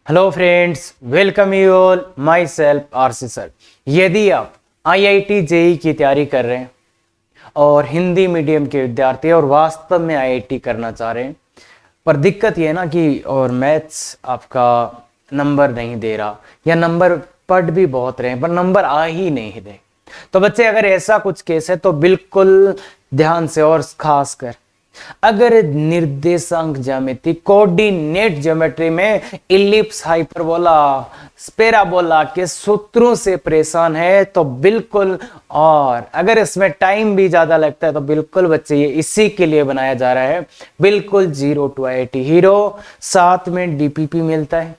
Hello friends, welcome you all. My self RC sir. यदि आप IIT JEE की तैयारी कर रहे हैं और हिंदी मीडियम के विद्यार्थी और वास्तव में आईआईटी करना चाह रहे हैं, पर दिक्कत ये है ना कि और मैथ्स आपका नंबर नहीं दे रहा या नंबर पढ़ भी बहुत रहे हैं पर नंबर आ ही नहीं रहे, तो बच्चे अगर ऐसा कुछ केस है तो बिल्कुल ध्यान से और खास कर अगर निर्देशांक ज्यामिति कोऑर्डिनेट ज्योमेट्री में इलिप्स, हाइपरबोला, पैराबोला के सूत्रों से परेशान है तो बिल्कुल, और अगर इसमें टाइम भी ज्यादा लगता है तो बिल्कुल बच्चे ये इसी के लिए बनाया जा रहा है। बिल्कुल 0 to IIT हीरो, साथ में डीपीपी मिलता है।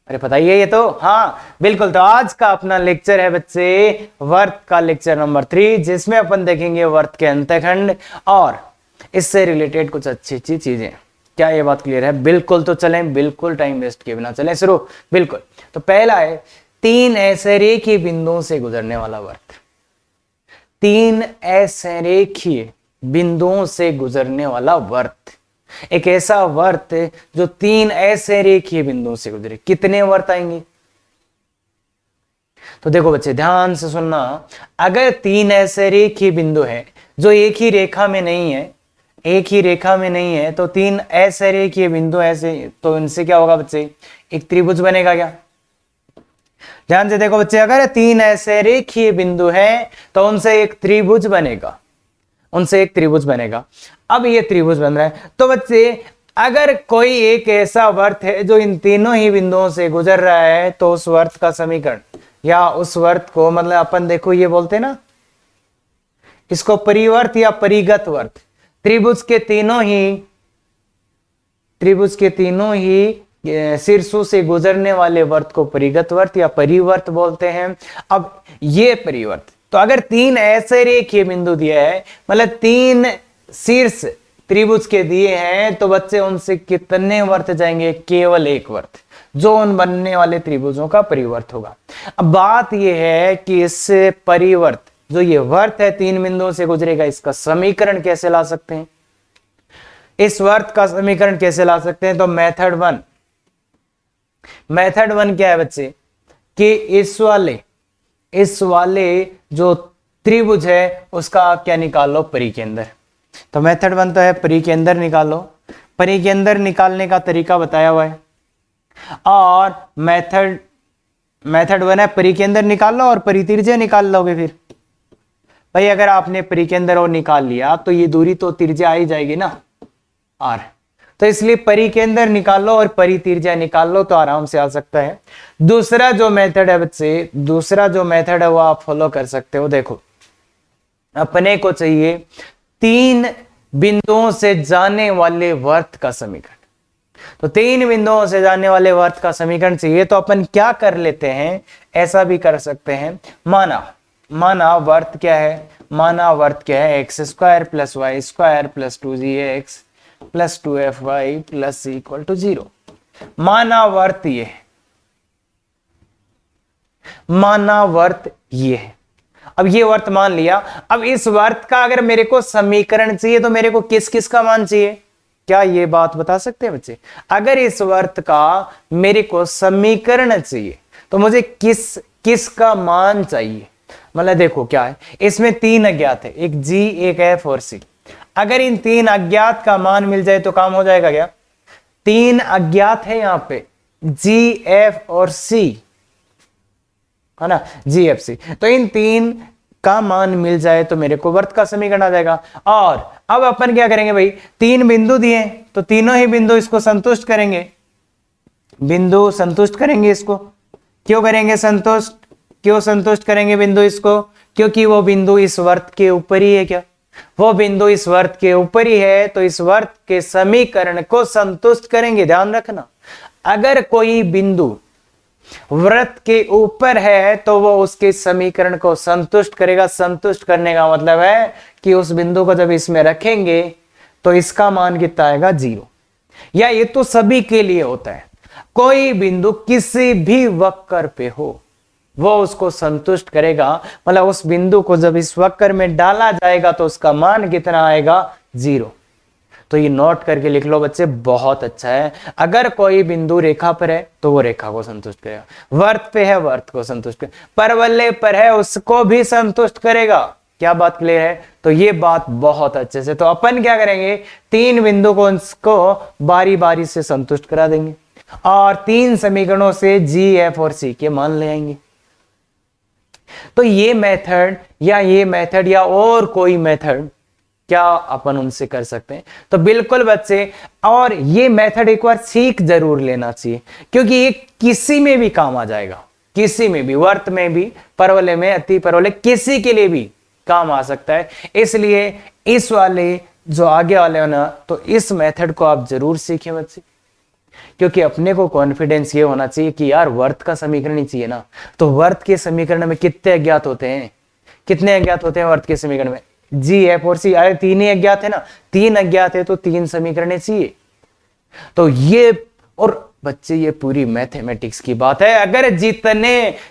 अरे बताइए ये तो, हाँ बिल्कुल। तो आज का अपना लेक्चर है बच्चे वर्त का लेक्चर नंबर 3, जिसमें अपन देखेंगे वर्त के अंतःखंड और इससे रिलेटेड कुछ अच्छी अच्छी चीजें। क्या ये बात क्लियर है? बिल्कुल। तो चलें, बिल्कुल टाइम वेस्ट किए बिना चलें शुरू। बिल्कुल। तो पहला है 3 ऐसे रेखीय बिंदुओं से गुजरने वाला वर्त। 3 ऐसे रेखीय बिंदुओं से गुजरने वाला वर्त, एक ऐसा वर्त जो 3 ऐसे रेखीय बिंदुओं से गुजरे। कितने वर्त आएंगे? तो देखो बच्चे ध्यान से सुनना। अगर 3 ऐसे रेखीय बिंदु है जो एक ही रेखा में नहीं है, एक ही रेखा में नहीं है, तो 3 ऐसे रेखीय बिंदु ऐसे, तो इनसे क्या होगा बच्चे? एक त्रिभुज बनेगा। क्या? ध्यान से देखो बच्चे, अगर 3 ऐसे रेखीय बिंदु है तो उनसे एक त्रिभुज बनेगा, उनसे एक त्रिभुज बनेगा। अब ये त्रिभुज बन रहा है तो बच्चे अगर कोई एक ऐसा वर्त है जो इन तीनों ही बिंदुओं से गुजर रहा है तो उस वर्त का समीकरण या उस वर्त को, मतलब अपन देखो ये बोलते हैं ना, इसको परिवर्त या परिगत वर्त। त्रिभुज के तीनों ही शीर्षों से गुजरने वाले वर्त को परिगत वर्त या परिवर्त बोलते हैं। अब ये परिवर्त, तो अगर 3 ऐसे रेखीय बिंदु दिए हैं, मतलब 3 शीर्ष त्रिभुज के दिए हैं, तो बच्चे उनसे कितने वर्त जाएंगे? केवल एक वर्त, जो उन बनने वाले त्रिभुजों का परिवर्त होगा। अब बात यह है कि इस परिवर्त, जो ये वर्त है 3 बिंदुओं से गुजरेगा, इसका समीकरण कैसे ला सकते हैं? इस वर्त का समीकरण कैसे ला सकते हैं? तो मेथड वन क्या है बच्चे कि इस वाले जो त्रिभुज है उसका क्या निकाल लो? परिकेंद्र। तो मेथड 1 तो है परिकेंद्र निकालो। परिकेंद्र निकालने का तरीका बताया हुआ है, और मेथड 1 है परिकेंद्र निकाल लो और परितिर्ज्य निकाल लोगे। फिर भाई अगर आपने परिकेंद्र और निकाल लिया तो ये दूरी तो तिर्ज्या आ ही जाएगी ना, आर। तो इसलिए परिकेंद्र निकाल लो और परितिर्ज्या निकाल लो तो आराम से आ सकता है। दूसरा जो मेथड है बच्चे, दूसरा जो मेथड है वो आप फॉलो कर सकते हो। देखो अपने को चाहिए 3 बिंदुओं से जाने वाले वर्त का समीकरण। तो 3 बिंदुओं से जाने वाले वर्त का समीकरण चाहिए, तो अपन क्या कर लेते हैं, ऐसा भी कर सकते हैं। माना वर्त क्या है? माना वर्त क्या है? x² + y² + 2gx + 2fy + c = 0। माना वर्त ये है, माना वर्त ये है। अब ये वर्त मान लिया। अब इस वर्त का अगर मेरे को समीकरण चाहिए तो मेरे को किस किस का मान चाहिए? क्या ये बात बता सकते हैं बच्चे? अगर इस वर्त का मेरे को समीकरण चाहिए तो मुझे किस का मान चाहिए? मतलब देखो क्या है, इसमें 3 अज्ञात है, एक g, एक f और c। अगर इन 3 अज्ञात का मान मिल जाए तो काम हो जाएगा। क्या? 3 अज्ञात है यहाँ पे, g, f और c है ना, g, f, c। तो इन 3 का मान मिल जाए तो मेरे को वर्त का समीकरण आ जाएगा। और अब अपन क्या करेंगे भाई, 3 बिंदु दिए तो तीनों ही बिंदु इसको संतुष्ट करेंगे, बिंदु संतुष्ट करेंगे इसको। क्यों करेंगे संतुष्ट? क्यों संतुष्ट करेंगे बिंदु इसको? क्योंकि वो बिंदु इस वर्त के ऊपर ही है। क्या? वो बिंदु इस वर्त के ऊपर ही है, तो इस वर्त के समीकरण को संतुष्ट करेंगे। ध्यान रखना, अगर कोई बिंदु वृत्त के ऊपर है तो वो उसके समीकरण को संतुष्ट करेगा। संतुष्ट करने का मतलब है कि उस बिंदु को जब इसमें रखेंगे तो इसका मान कितना आएगा? 0। या ये तो सभी के लिए होता है, कोई बिंदु किसी भी वक्र पे हो वो उसको संतुष्ट करेगा। मतलब उस बिंदु को जब इस वक्र में डाला जाएगा तो उसका मान कितना आएगा? 0। तो ये नोट करके लिख लो बच्चे, बहुत अच्छा है। अगर कोई बिंदु रेखा पर है तो वो रेखा को संतुष्ट करेगा, वर्त पे है वर्त को संतुष्ट करेगा, परवलय पर है उसको भी संतुष्ट करेगा। क्या बात क्लियर है? तो ये बात बहुत अच्छे से, तो अपन क्या करेंगे, 3 बिंदु को उसको बारी बारी से संतुष्ट करा देंगे और 3 समीकरणों से जी, एफ और सी के मान ले आएंगे। तो ये मेथड या और कोई मेथड क्या अपन उनसे कर सकते हैं? तो बिल्कुल बच्चे, और ये मेथड एक बार सीख जरूर लेना चाहिए, क्योंकि ये किसी में भी काम आ जाएगा, किसी में भी, वर्त में भी, परवलय में, अति परवलय, किसी के लिए भी काम आ सकता है। इसलिए इस वाले जो आगे वाले हो ना, तो इस मेथड को आप जरूर सीखें बच्चे, क्योंकि अपने को कॉन्फिडेंस ये होना चाहिए कि यार वर्त का समीकरण ही चाहिए ना। तो वर्त के समीकरण में कितने अज्ञात होते हैं? कितने अज्ञात होते हैं वर्त के समीकरण में? जी, एफ और सी, अरे 3 ही अज्ञात है ना, 3 अज्ञात है तो 3 समीकरण चाहिए। तो ये, और बच्चे ये पूरी मैथमेटिक्स की बात है। अगर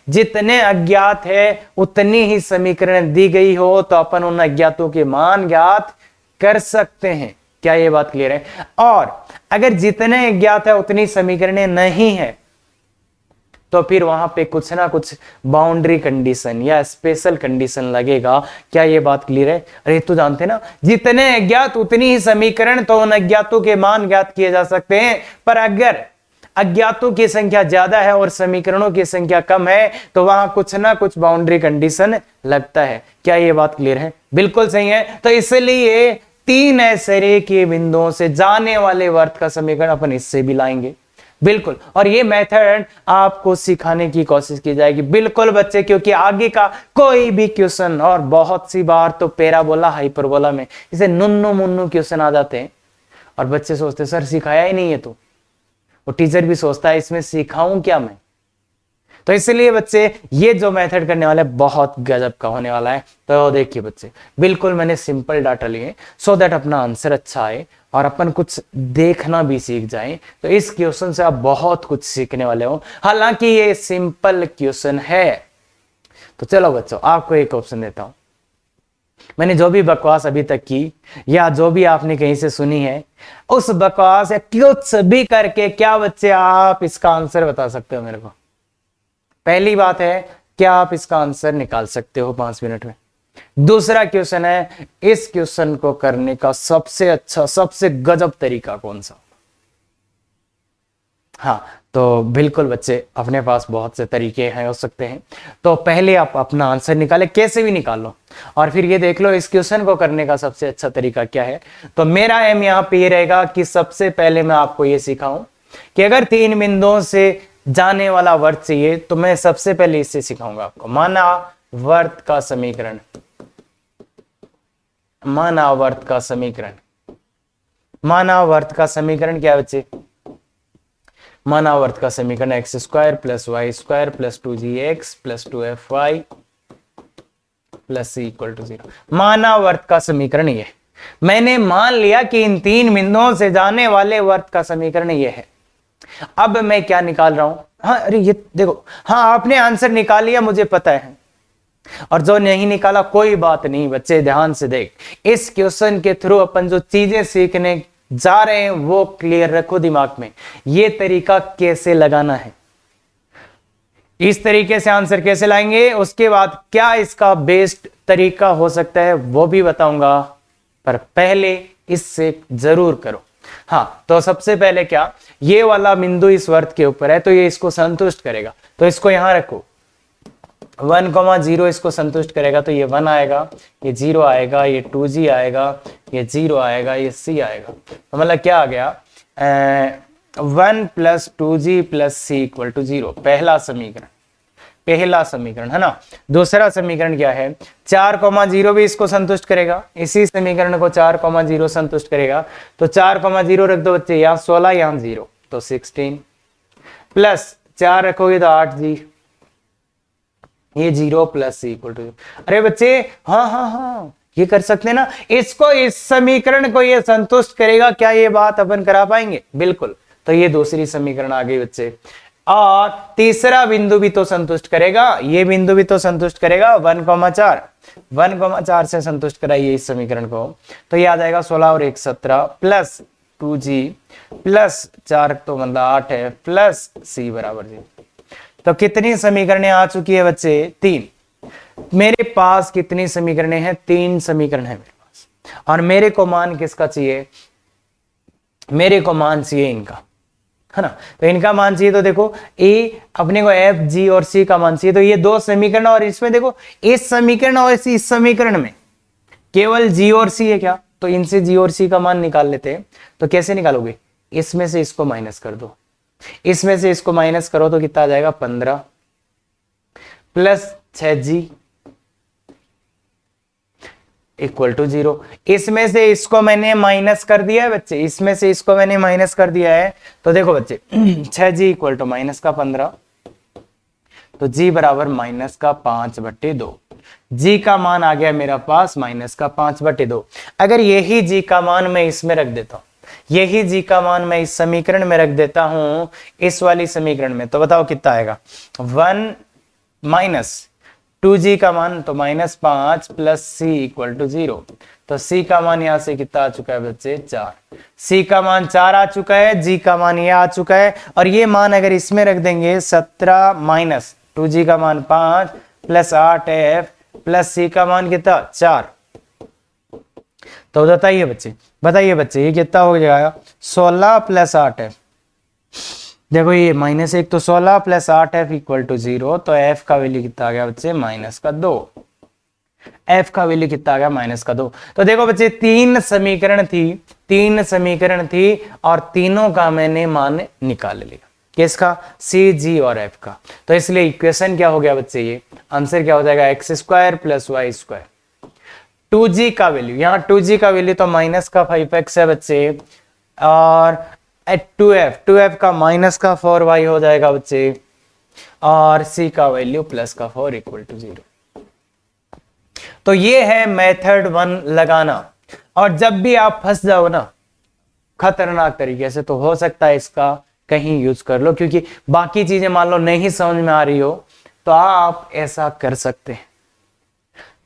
जितने अज्ञात है उतनी ही समीकरण दी गई हो तो अपन उन अज्ञातों के मान ज्ञात कर सकते हैं। क्या ये बात क्लियर है? और अगर जितने अज्ञात है उतनी समीकरणें नहीं है तो फिर वहां पे कुछ ना कुछ बाउंड्री कंडीशन या स्पेशल कंडीशन लगेगा। क्या ये बात क्लियर है? अरे तो जानते ना, जितने अज्ञात उतनी ही समीकरण, तो उन अज्ञातों के मान ज्ञात किए जा सकते हैं। पर अगर अज्ञातों की संख्या ज्यादा है और समीकरणों की संख्या कम है तो वहां कुछ ना कुछ बाउंड्री कंडीशन लगता है। क्या ये बात क्लियर है? बिल्कुल सही है। तो इसलिए 3 ऐसे रेखीय बिंदुओं से जाने वाले वर्त का समीकरण अपन इससे भी लाएंगे, बिल्कुल। और ये मेथड आपको सिखाने की कोशिश की जाएगी, बिल्कुल बच्चे, क्योंकि आगे का कोई भी क्वेश्चन, और बहुत सी बार तो पैराबोला हाइपरबोला में इसे नुन्नू मुन्नू क्वेश्चन आ जाते हैं और बच्चे सोचते सर सिखाया ही नहीं है, तो वो टीचर भी सोचता है इसमें सिखाऊं क्या मैं। तो इसलिए बच्चे ये जो मेथड करने वाला है बहुत गजब का होने वाला है। तो देखिए बच्चे, बिल्कुल मैंने सिंपल डाटा लिए सो दैट अपना आंसर अच्छा आए और अपन कुछ देखना भी सीख जाएं। तो इस क्वेश्चन से आप बहुत कुछ सीखने वाले हो, हालांकि ये सिंपल क्वेश्चन है। तो चलो बच्चों, आपको एक ऑप्शन देता हूं। मैंने जो भी बकवास अभी तक की या जो भी आपने कहीं से सुनी है, उस बकवास या कुछ भी करके क्या बच्चे आप इसका आंसर बता सकते हो मेरे को? पहली बात है, क्या आप इसका आंसर निकाल सकते हो 5 मिनट में? दूसरा क्वेश्चन है, इस क्वेश्चन को करने का सबसे अच्छा, सबसे गजब तरीका कौन सा? हाँ, तो बिल्कुल बच्चे, अपने पास बहुत से तरीके हैं, हो सकते हैं। तो पहले आप अपना आंसर निकाले, कैसे भी निकाल लो, और फिर ये देख लो इस क्वेश्चन को करने का सबसे अच्छा तरीका क्या है। तो मेरा एम यहाँ पे ये रहेगा कि सबसे पहले मैं आपको ये सिखाऊं कि अगर 3 बिंदुओं से जाने वाला वर्त चाहिए तो मैं सबसे पहले इससे सिखाऊंगा आपको। माना वर्त का समीकरण, माना वर्त का समीकरण, माना वर्त का समीकरण क्या बच्चे? माना वर्त का समीकरण x square plus y square plus 2gx plus 2fy plus c equal to 0। माना वर्त का समीकरण ये, मैंने मान लिया कि इन 3 बिंदुओं से जाने वाले वर्त का समीकरण ये है। अब मैं क्या निकाल रहा हूं? हाँ, अरे ये देखो, हाँ आपने आंसर निकाल लिया, मुझे पता है, और जो नहीं निकाला कोई बात नहीं बच्चे, ध्यान से देख। इस क्वेश्चन के थ्रू अपन जो चीजें सीखने जा रहे हैं वो क्लियर रखो दिमाग में। ये तरीका कैसे लगाना है, इस तरीके से आंसर कैसे लाएंगे, उसके बाद क्या इसका बेस्ट तरीका हो सकता है वो भी बताऊंगा, पर पहले इससे जरूर करो। हाँ, तो सबसे पहले क्या, ये वाला बिंदु इस वर्त के ऊपर है तो ये इसको संतुष्ट करेगा, तो इसको यहां रखो। 1,0 इसको संतुष्ट करेगा तो ये 1 आएगा, ये 0 आएगा, ये 2g आएगा, ये 0 आएगा, ये c आएगा। तो मतलब क्या आ गया, 1 + 2g + c = 0। पहला समीकरण, पहला समीकरण है ना। दूसरा समीकरण क्या है, 4,0 भी इसको संतुष्ट करेगा, इसी समीकरण को 4,0 संतुष्ट करेगा। तो 4,0 रख दो बच्चे, यहाँ 16 यहाँ 0 तो 16 प्लस 4 रखोगे तो 8g, ये 0 + c = 0। अरे बच्चे, हाँ ये कर सकते हैं ना, इसको, इस समीकरण को ये संतुष्ट करेगा। क्या ये बात अपन करा पाएंगे? बिल्कुल। तो ये दूसरी समीकरण आ गई बच्चे, और तीसरा बिंदु भी तो संतुष्ट करेगा, ये बिंदु भी तो संतुष्ट करेगा 1,4, 1,4 से संतुष्ट कराइए इस समीकरण को, तो ये आ जाएगा 16 और 1 17 प्लस 2g प्लस 4 तो मतलब 8 है प्लस c बराबर जी। तो कितनी समीकरणें आ चुकी है बच्चे? 3। मेरे पास कितनी समीकरणें हैं? 3 समीकरण है मेरे पास, और मेरे को मान किसका चाहिए? मेरे को मान चाहिए इनका, है ना। तो इनका मान चाहिए, तो देखो ए अपने को एफ जी और सी का मान चाहिए, तो ये 2 समीकरण, और इसमें देखो इस समीकरण और इस समीकरण में केवल जी और सी है क्या, तो इनसे जी और सी का मान निकाल लेते हैं। तो कैसे निकालोगे? इसमें से इसको माइनस कर दो, इसमें से इसको माइनस करो तो कितना आ जाएगा? 15 प्लस 6g इक्वल टू 0। इसमें से इसको मैंने माइनस कर दिया है बच्चे, इसमें से इसको मैंने माइनस कर दिया है, तो देखो बच्चे 6g इक्वल टू माइनस का 15, तो g बराबर माइनस का 5/2। g का मान आ गया मेरा पास माइनस का 5/2। अगर यही g का मान मैं इसमें रख देता हूं, यही g का मान मैं इस समीकरण में रख देता हूं, इस वाली समीकरण में, तो बताओ कितना आएगा? 1 माइनस 2g का मान तो -5 प्लस c इक्वल टू 0। तो c का मान यहां से कितना आ चुका है बच्चे? 4। c का मान 4 आ चुका है, g का मान ये आ चुका है, और ये मान अगर इसमें रख देंगे 17 माइनस 2g का मान 5 प्लस 8f प्लस c का मान कितना? 4। तो बताइए बच्चे ये कितना हो जाएगा? 16 प्लस 8f। देखो ये -1 तो 16 प्लस 8f इक्वल टू 0, तो f का वैल्यू कितना आ गया बच्चे? -2। f का वैल्यू कितना आ गया? -2। तो देखो बच्चे 3 समीकरण थी और तीनों का मैंने मान निकाल लिया। किसका? c, g और f का। तो इसलिए इक्वेशन क्या हो गया बच्चे? ये आंसर क्या हो जाएगा? x² plus y²। 2g का वैल्यू, यहाँ 2g का वैल्यू तो माइनस का 5x है बच्चे, और 2f का माइनस का 4y हो जाएगा बच्चे, और c का वैल्यू प्लस का 4 इक्वल टू 0। तो ये है मेथड 1 लगाना। और जब भी आप फंस जाओ ना खतरनाक तरीके से, तो हो सकता है इसका कहीं यूज कर लो, क्योंकि बाकी चीजें मान लो नहीं समझ में आ रही हो तो आप ऐसा कर सकते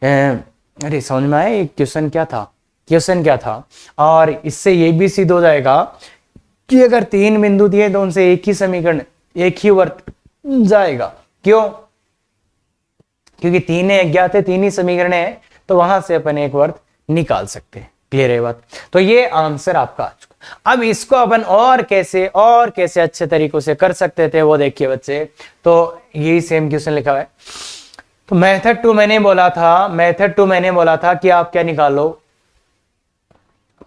हैं। अरे समझ में आया ये क्वेश्चन क्या था? और इससे ये भी सिद्ध हो जाएगा कि अगर 3 बिंदु दिए तो उनसे एक ही समीकरण, एक ही वर्त जाएगा। क्यों? क्योंकि 3 अज्ञात है, 3 ही समीकरण है, तो वहां से अपन एक वर्त निकाल सकते हैं। क्लियर है बात? तो ये आंसर आपका आ चुका। अब इसको अपन और कैसे अच्छे तरीकों से कर सकते थे वो देखिए बच्चे। तो यही सेम क्वेश्चन लिखा है। तो मेथड 2 मैंने बोला था कि आप क्या निकालो?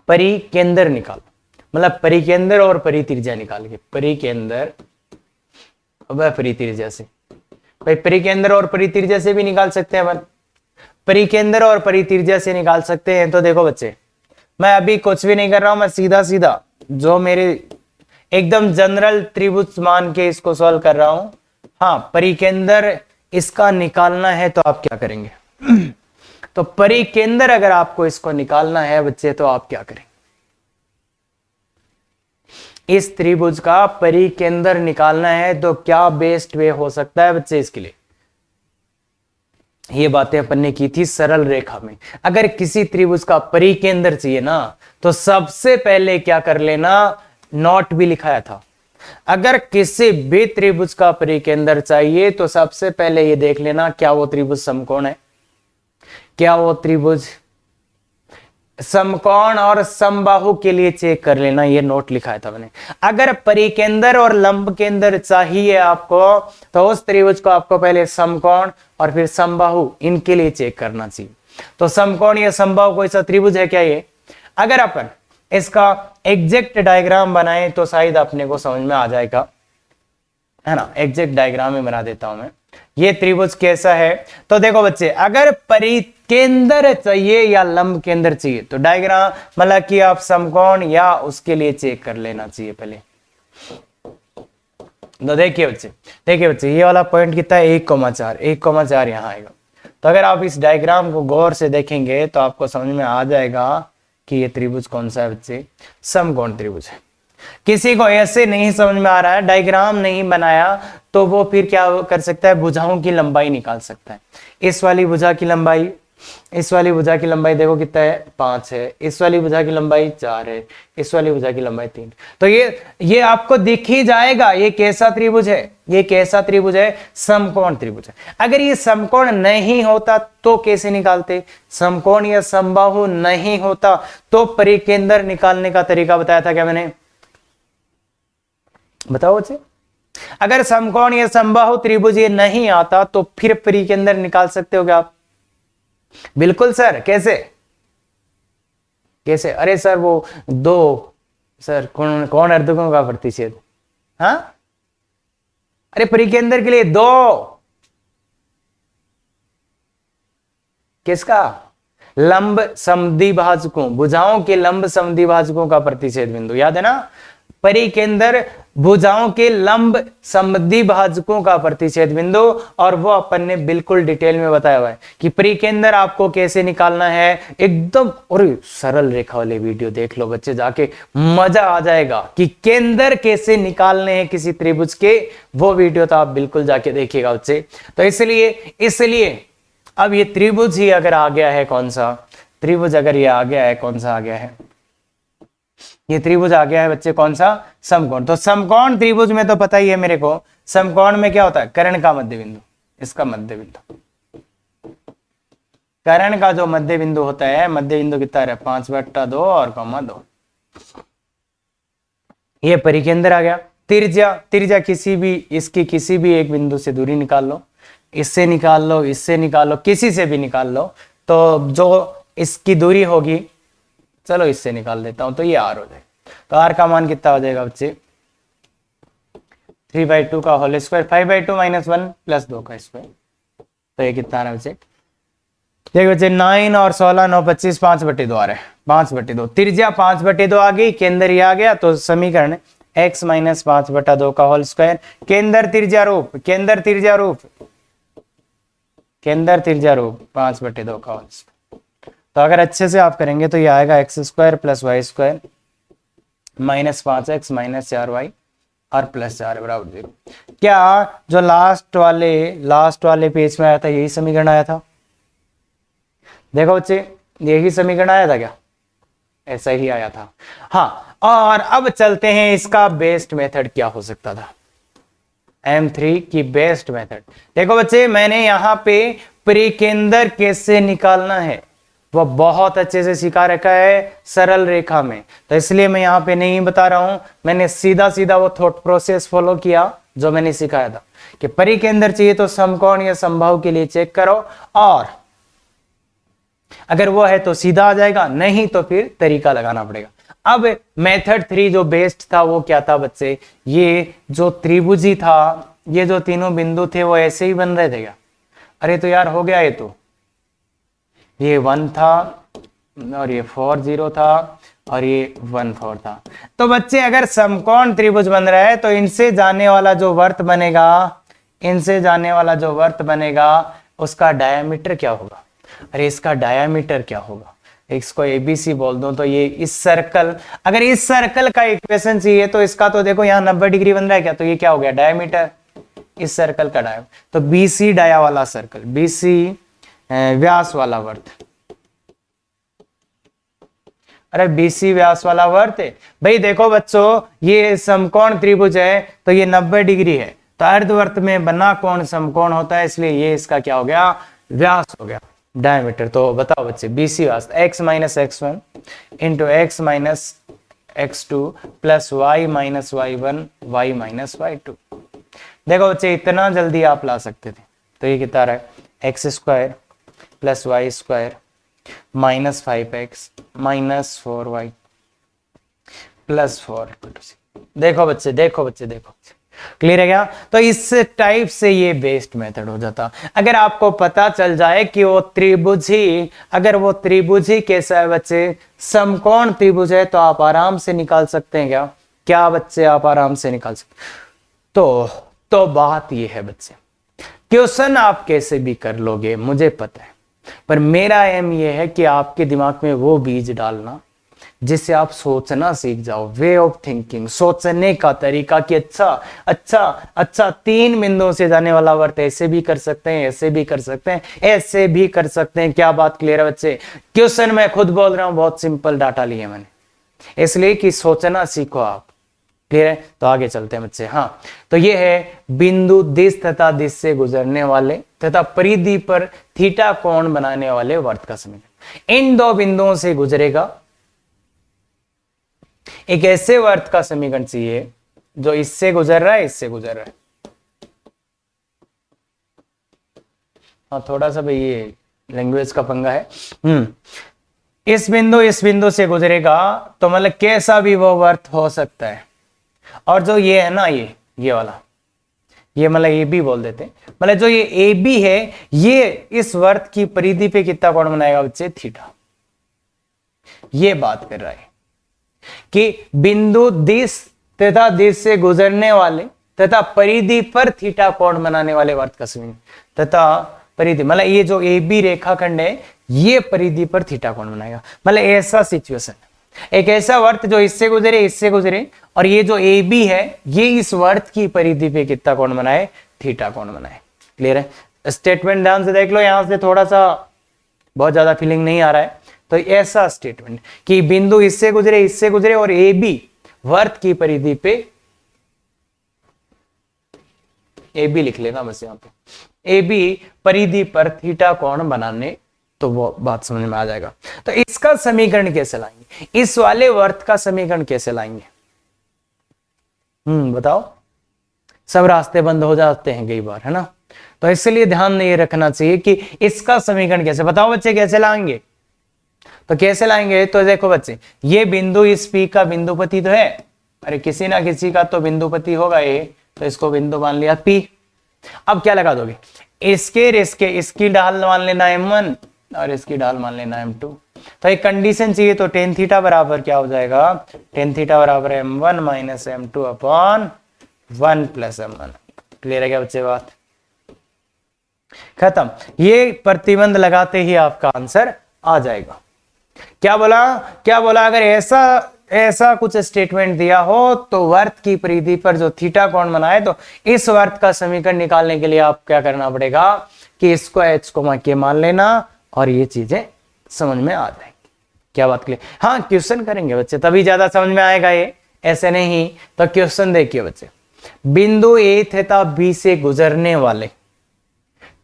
परिकेंद्र निकालो, मतलब परिकेंद्र और परित्रिज्या निकाल के, परिकेंद्र और परित्रिज्या से। भाई परिकेंद्र और परित्रिज्या से भी निकाल सकते हैं अपन, परिकेंद्र और परित्रिज्या से निकाल सकते हैं। तो देखो बच्चे मैं अभी कुछ भी नहीं कर रहा हूं, मैं सीधा जो मेरे एकदम जनरल त्रिभुज मान के इसको सॉल्व कर रहा हूं। हाँ, परिकेंद्र इसका निकालना है तो आप क्या करेंगे? तो परिकेंद्र अगर आपको इसको निकालना है बच्चे तो आप क्या करेंगे? इस त्रिभुज का परिकेंद्र निकालना है तो क्या बेस्ट वे हो सकता है बच्चे इसके लिए? ये बातें अपन ने की थी सरल रेखा में। अगर किसी त्रिभुज का परिकेंद्र चाहिए ना तो सबसे पहले क्या कर लेना? नोट भी लिखाया था, अगर किसी भी त्रिभुज का परिकेंद्र चाहिए तो सबसे पहले ये देख लेना क्या वो त्रिभुज समकोण है, क्या वो त्रिभुज समकोण और समबाहु के लिए चेक कर लेना। ये नोट लिखाया था मैंने। अगर परिकेंद्र और लंब केंद्र चाहिए आपको तो उस त्रिभुज को आपको पहले समकोण और फिर समबाहु इनके लिए चेक करना चाहिए। तो समकोण या समबाहु कोई सा त्रिभुज है क्या ये? अगर अपन इसका एग्जैक्ट डायग्राम बनाए तो शायद अपने को समझ में आ जाएगा, है ना। एग्जैक्ट डायग्राम में बना देता हूं मैं। ये त्रिभुज कैसा है? तो देखो बच्चे अगर परिकेंद्र चाहिए या लंब केंद्र चाहिए तो डायग्राम मतलब कि आप समकोण या उसके लिए चेक कर लेना चाहिए पहले। तो देखिए बच्चे ये वाला पॉइंट कितना है? 1,4 1,4 यहां आएगा। तो अगर आप इस डायग्राम को गौर से देखेंगे तो आपको समझ में आ जाएगा कि ये त्रिभुज कौन सा है बच्चे? समकोण त्रिभुज है। किसी को ऐसे नहीं समझ में आ रहा है, डायग्राम नहीं बनाया, तो वो फिर क्या कर सकता है, भुजाओं की लंबाई निकाल सकता है। इस वाली भुजा की लंबाई, इस वाली भुजा की लंबाई देखो कितना है, 5 है। इस वाली भुजा की लंबाई 4 है। इस वाली भुजा की लंबाई 3। तो ये आपको दिख ही जाएगा ये कैसा त्रिभुज है, ये कैसा त्रिभुज है, समकोण त्रिभुज है। अगर ये समकोण नहीं होता तो कैसे निकालते, समकोण या समबाहु नहीं होता तो परिकेंद्र निकालने का तरीका बताया था क्या मैंने, बताओ बच्चे। अगर समकोण या समबाहु त्रिभुज ये नहीं आता तो फिर परिकेंद्र निकाल सकते हो क्या आप? बिल्कुल सर, कैसे कैसे? अरे सर वो दो, सर कौन अर्धकोण का प्रतिच्छेद, हाँ? अरे परिकेंद्र के लिए 2, किसका, लंब समद्विभाजकों, भुजाओं के लंब समद्विभाजकों का प्रतिच्छेद बिंदु, याद है ना? परिकेंद्र भुजाओं के लंब समद्विभाजकों का प्रतिच्छेद बिंदु, और वो अपन ने बिल्कुल डिटेल में बताया हुआ है कि परिकेंद्र आपको कैसे निकालना है एकदम। और सरल रेखा वाले वीडियो देख लो बच्चे जाके, मजा आ जाएगा कि केंद्र कैसे निकालने हैं किसी त्रिभुज के, वो वीडियो तो आप बिल्कुल जाके देखिएगा बच्चे। तो इसलिए अब ये त्रिभुज ही अगर आ गया है, कौन सा त्रिभुज अगर ये आ गया है, कौन सा आ गया है, ये त्रिभुज आ गया है बच्चे, कौन सा, समकोण। तो समकोण त्रिभुज में तो पता ही है मेरे को, समकोण में क्या होता है, कर्ण का मध्य बिंदु, इसका मध्य बिंदु, कर्ण का जो मध्य बिंदु होता है, मध्य बिंदु कितना है, 5/2 और 2। ये परिकेंद्र आ गया। त्रिज्या किसी भी, इसकी किसी भी एक बिंदु से दूरी निकाल लो, इससे निकाल लो, इससे निकाल लो, किसी से भी निकाल लो, तो जो इसकी दूरी होगी, चलो इससे निकाल देता हूं, तो ये r हो जाएगा। तो r का मान कितना हो जाएगा बच्चे, 3/2 का होल स्क्वायर, 5/2 - 1 + 2 का स्क्वायर। तो ये कितना आ रहा है बच्चे, देखिए बच्चे 9 और 16, 9 25, 5/2 आ रहा है, 5/2। त्रिज्या 5/2 आ गई, केंद्र ये आ गया, तो समीकरण x - 5/2 का होल स्क्वायर, केंद्र त्रिज्या रूप, केंद्र त्रिज्या रूप, केंद्र त्रिज्या रूप 5/2 का होल स्क्वायर। तो अगर अच्छे से आप करेंगे तो ये आएगा x² + y² -5x - 4y और +4 = 0। क्या जो लास्ट वाले पेज में आया था यही समीकरण आया था? देखो बच्चे, यही समीकरण आया था क्या? ऐसा ही आया था, हाँ। और अब चलते हैं इसका बेस्ट मेथड क्या हो सकता था, M3 की बेस्ट मेथड। देखो बच्चे, मैंने यहां पे परिकेंद्र कैसे निकालना है वो बहुत अच्छे से सिखा रखा है सरल रेखा में, तो इसलिए मैं यहाँ पे नहीं बता रहा हूं। मैंने सीधा सीधा वो थॉट प्रोसेस फॉलो किया जो मैंने सिखाया था कि परिकेंद्र चाहिए तो समकोण या समबाहु के लिए चेक करो, और अगर वो है तो सीधा आ जाएगा, नहीं तो फिर तरीका लगाना पड़ेगा। अब मेथड 3 जो बेस्ट था वो क्या था बच्चे, ये जो त्रिभुजी था, ये जो तीनों बिंदु थे वो ऐसे ही बन रहे थे क्या? अरे तो यार हो गया, ये 1 था और ये 4 0 था और ये 1 4 था। तो बच्चे अगर समकोण त्रिभुज बन रहा है तो इनसे जाने वाला जो वर्त बनेगा, इनसे जाने वाला जो वर्त बनेगा उसका डायामीटर क्या होगा? अरे इसका डायामीटर क्या होगा, इसको ABC बोल दो। तो ये इस सर्कल, अगर इस सर्कल का इक्वेशन चाहिए तो इसका तो देखो यहाँ 90 डिग्री बन रहा है क्या, तो ये क्या हो गया, डायामीटर, इस सर्कल का डायामीटर। तो BC डाया वाला सर्कल, BC व्यास वाला वर्त, अरे BC व्यास वाला वर्त है भाई। देखो बच्चों, ये समकोण त्रिभुज है तो ये 90 डिग्री है, तो अर्धवर्त में बना कोण समकोण होता है, इसलिए ये इसका क्या हो गया, व्यास हो गया, डायमीटर। तो बताओ बच्चे, BC व्यास x - x1 × x - x2 + y - y1 y - y2। देखो बच्चे, इतना जल्दी आप ला सकते थे, तो ये कितना रहा है, x² + y² -5x - 4y + 4। देखो बच्चे, देखो क्लियर है क्या? तो इस टाइप से ये बेस्ट मेथड हो जाता। अगर आपको पता चल जाए कि वो त्रिभुज ही, अगर वो त्रिभुज ही कैसा है बच्चे, समकोण त्रिभुज है, तो आप आराम से निकाल सकते हैं क्या बच्चे, आप आराम से निकाल सकते। तो बात ये है बच्चे, क्वेश्चन आप कैसे भी कर लोगे मुझे पता है, पर मेरा एम ये है कि आपके दिमाग में वो बीज डालना जिससे आप सोचना सीख जाओ, वे ऑफ थिंकिंग, सोचने का तरीका कि अच्छा अच्छा अच्छा 3 बिंदुओं से जाने वाला वर्त ऐसे भी कर सकते हैं, ऐसे भी कर सकते हैं, ऐसे भी कर सकते हैं। क्या बात क्लियर है बच्चे? क्वेश्चन मैं खुद बोल रहा हूं, बहुत सिंपल डाटा लिए मैंने, इसलिए कि सोचना सीखो आप। क्लियर है? तो आगे चलते हैं बच्चे। हाँ, तो ये है बिंदु दिश तथा दिश से गुजरने वाले तथा परिधि पर थीटा कोण बनाने वाले वर्त का समीकरण। इन 2 बिंदुओं से गुजरेगा एक ऐसे वर्त का समीकरण चाहिए जो इससे गुजर रहा है, इससे गुजर रहा है। हाँ, थोड़ा सा भाई ये लैंग्वेज का पंगा है। इस बिंदु से गुजरेगा, तो मतलब कैसा भी वो वर्त हो सकता है। और जो ये है ना, ये वाला, ये मतलब ए बी बोल देते हैं, मतलब जो ये ए बी है, ये इस वर्त की परिधि पे कितना कोण बनाएगा बच्चे? थीटा। ये बात कर रहा है कि बिंदु दिश तथा दिश से गुजरने वाले तथा परिधि पर थीटा कोण बनाने वाले वर्त का समीकरण तथा परिधि, मतलब ये जो ए बी रेखाखंड है, ये परिधि पर थीटा कोण बनाएगा। मतलब ऐसा सिचुएशन, एक ऐसा वर्त जो इससे गुजरे और ये जो ए बी है, ये इस वर्त की परिधि पे कितना कोण बनाए? थीटा कोण बनाए। क्लियर है? स्टेटमेंट ध्यान से देख लो, यहां से थोड़ा सा बहुत ज्यादा फीलिंग नहीं आ रहा है, तो ऐसा स्टेटमेंट कि बिंदु इससे गुजरे और ए बी वर्त की परिधि पे, ए बी लिख लेना बस यहां पे, ए बी परिधि पर थीटा कोण बनाने, तो वो बात समझ में आ जाएगा। तो इसका समीकरण कैसे लाएंगे? इस वाले वर्त का समीकरण कैसे लाएंगे? बताओ। सब रास्ते बंद हो जाते हैं कई बार, है ना? तो इसलिए ध्यान नहीं रखना चाहिए कि इसका समीकरण कैसे, बताओ बच्चे कैसे लाएंगे? तो कैसे लाएंगे? तो देखो बच्चे, ये बिंदु इस पी का बिंदुपति तो है, अरे किसी ना किसी का तो बिंदुपति होगा ये, तो इसको बिंदु मान लिया पी। अब क्या लगा दोगे? इसकी ढाल मान लेना m1 और इसकी ढाल मान लेना m2। तो एक कंडीशन चाहिए, तो टेन थीटा बराबर क्या हो जाएगा? टेन थीटा बराबर m1 minus m2 upon 1 plus m1। Clear है क्या बच्चे बात? खत्म। ये प्रतिबंध लगाते ही आपका आंसर आ जाएगा। क्या बोला? अगर ऐसा कुछ स्टेटमेंट दिया हो तो वर्त की परिधि पर जो थीटा कोण बनाए, तो इस वर्त का समीकरण निकालने के लिए आप क्या करना पड़ेगा कि इसको h के मान लेना, और ये चीजें समझ में आ जाएंगी। क्या बात क्लियर? हाँ, क्वेश्चन करेंगे बच्चे तभी ज्यादा समझ में आएगा, ये ऐसे नहीं। तो क्वेश्चन देखिए बच्चे, बिंदु ए तथा बी से गुजरने वाले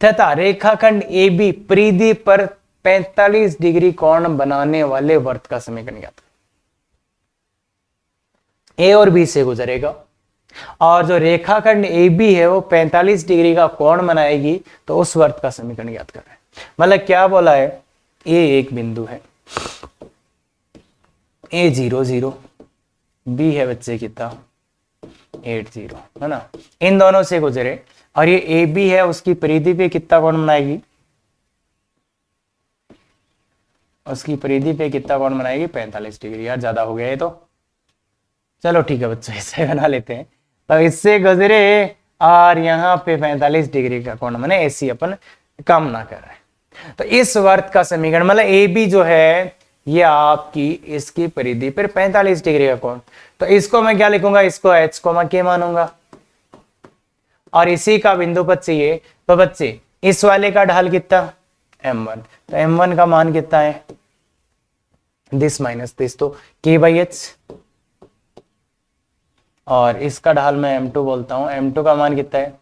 तथा रेखाखंड ए बी परिधि पर 45 डिग्री कोण बनाने वाले वर्त का समीकरण ज्ञात करें। ए और बी से गुजरेगा और जो रेखाखंड ए बी है वो 45 डिग्री का कोण बनाएगी, तो उस वर्त का समीकरण ज्ञात कर रहे हैं। मतलब क्या बोला है? ए एक बिंदु है, ए 0 0, बी है बच्चे कितना? 8 0, है ना? इन दोनों से गुजरे और ये ए बी है, उसकी परिधि पे कितना कोण बनाएगी? उसकी परिधि पे कितना कोण बनाएगी? 45 डिग्री। यार ज्यादा हो गया ये तो, चलो ठीक है बच्चों, इससे बना लेते हैं। तो इससे गुजरे और यहाँ पे 45 डिग्री का कोण बने, ऐसी अपन काम ना कर रहे हैं। तो इस वर्त का समीकरण, मतलब ए बी जो है ये आपकी इसकी परिधि पर 45 डिग्री का कोण, तो इसको मैं क्या लिखूंगा? इसको h के मानूंगा, और इसी का बिंदुपत चाहिए। तो बच्चे इस वाले का ढाल कितना? m1, तो m1 का मान कितना है? दिस माइनस दिस, तो k/h, और इसका ढाल मैं m2 बोलता हूं, m2 का मान कितना है?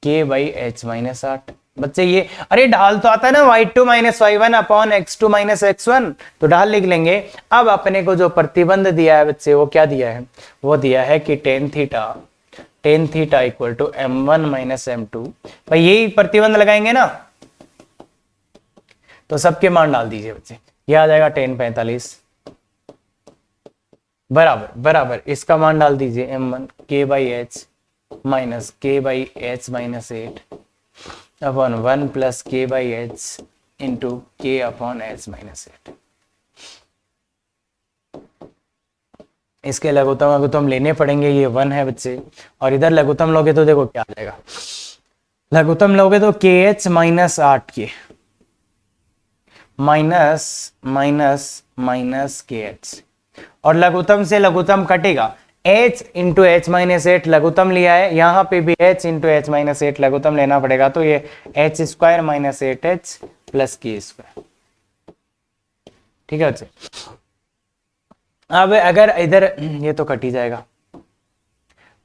k/h minus 8। बच्चे ये, अरे ढाल तो आता है ना y2 minus y1 upon x2 minus x1, तो ढाल लिख लेंगे। अब अपने को जो प्रतिबंध दिया है बच्चे, वो क्या दिया है? वो दिया है कि tan theta equal to m1 minus m2। भाई यही प्रतिबंध लगाएंगे ना, तो सबके मान डाल दीजिए बच्चे। ये आ जाएगा 10 बराबर इसका मान डाल दीजिए m1 k/h minus k/h minus 8 upon 1 plus k/h into k upon h minus 8। इसके लघुत्तम लेने पड़ेंगे, ये 1 है बच्चे, और इधर लघुत्तम लोगे तो देखो क्या आ जाएगा। लघुत्तम लोगे तो kh माइनस 8 के माइनस kh, और लघुत्तम से लघुत्तम कटेगा, h into H minus eight लघुत्तम लिया है, यहां पे भी h into H minus eight लघुत्तम लेना पड़ेगा, तो ये H square minus eight H plus के स्क्वायर। ठीक है बच्चे। अब अगर इधर ये तो कट ही जाएगा,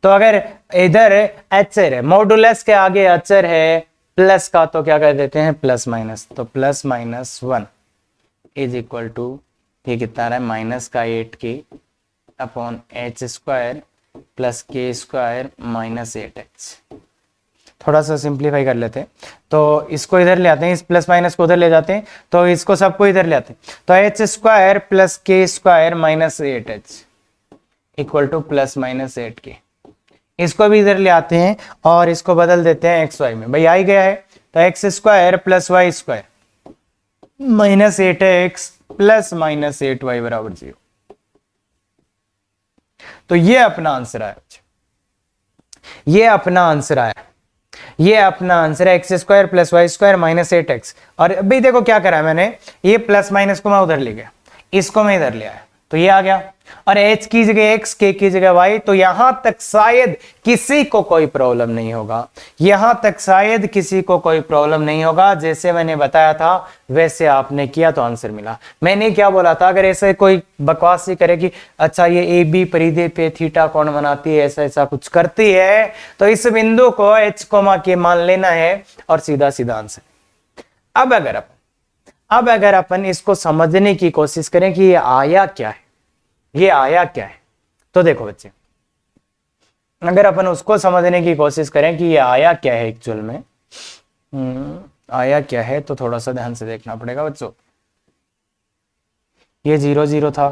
तो अगर इधर अचर है, मॉडुलस के आगे अचर है प्लस का, तो क्या कर देते हैं प्लस माइनस, तो plus minus 1 is equal to ये कितना रहा है माइनस का 8k upon h square plus के स्क्वायर माइनस 8h। थोड़ा सा सिंप्लीफाई कर लेते हैं, तो इसको इधर ले आते हैं, इस प्लस माइनस को उधर ले जाते हैं, तो इसको सबको इधर ले आते हैं, तो एच स्क्वायर प्लस के square minus 8h equal two plus minus 8k। इसको भी इधर ले आते हैं और इसको बदल देते हैं एक्स वाई में, भाई आ ही गया है, तो x square plus y square minus 8x plus minus 8y बराबर 0। तो ये अपना आंसर आया, ये अपना आंसर आया, ये अपना आंसर है x square plus y square minus 8x। और अभी देखो क्या करा मैंने, ये प्लस माइनस को मैं उधर ले गया, इसको मैं इधर ले आया, तो ये आ गया, और h की जगह x, k की जगह y, तो यहां तक शायद किसी को कोई प्रॉब्लम नहीं होगा, यहां तक शायद किसी को कोई प्रॉब्लम नहीं होगा। जैसे मैंने बताया था वैसे आपने किया तो आंसर मिला। मैंने क्या बोला था, अगर ऐसे कोई बकवास ही करे कि अच्छा ये ए बी परिधि पे थीटा कौन बनाती है, ऐसा ऐसा कुछ करती है, तो इस बिंदु को h कोमा के मान लेना है और सीधा सीधा आंसर। अब अगर अपन इसको समझने की कोशिश करें कि ये आया क्या है, ये आया क्या है, तो देखो बच्चे, अगर अपन उसको समझने की कोशिश करें कि ये आया क्या है एक्चुअल में, आया क्या है, तो थोड़ा सा ध्यान से देखना पड़ेगा बच्चों। ये 0 0 था,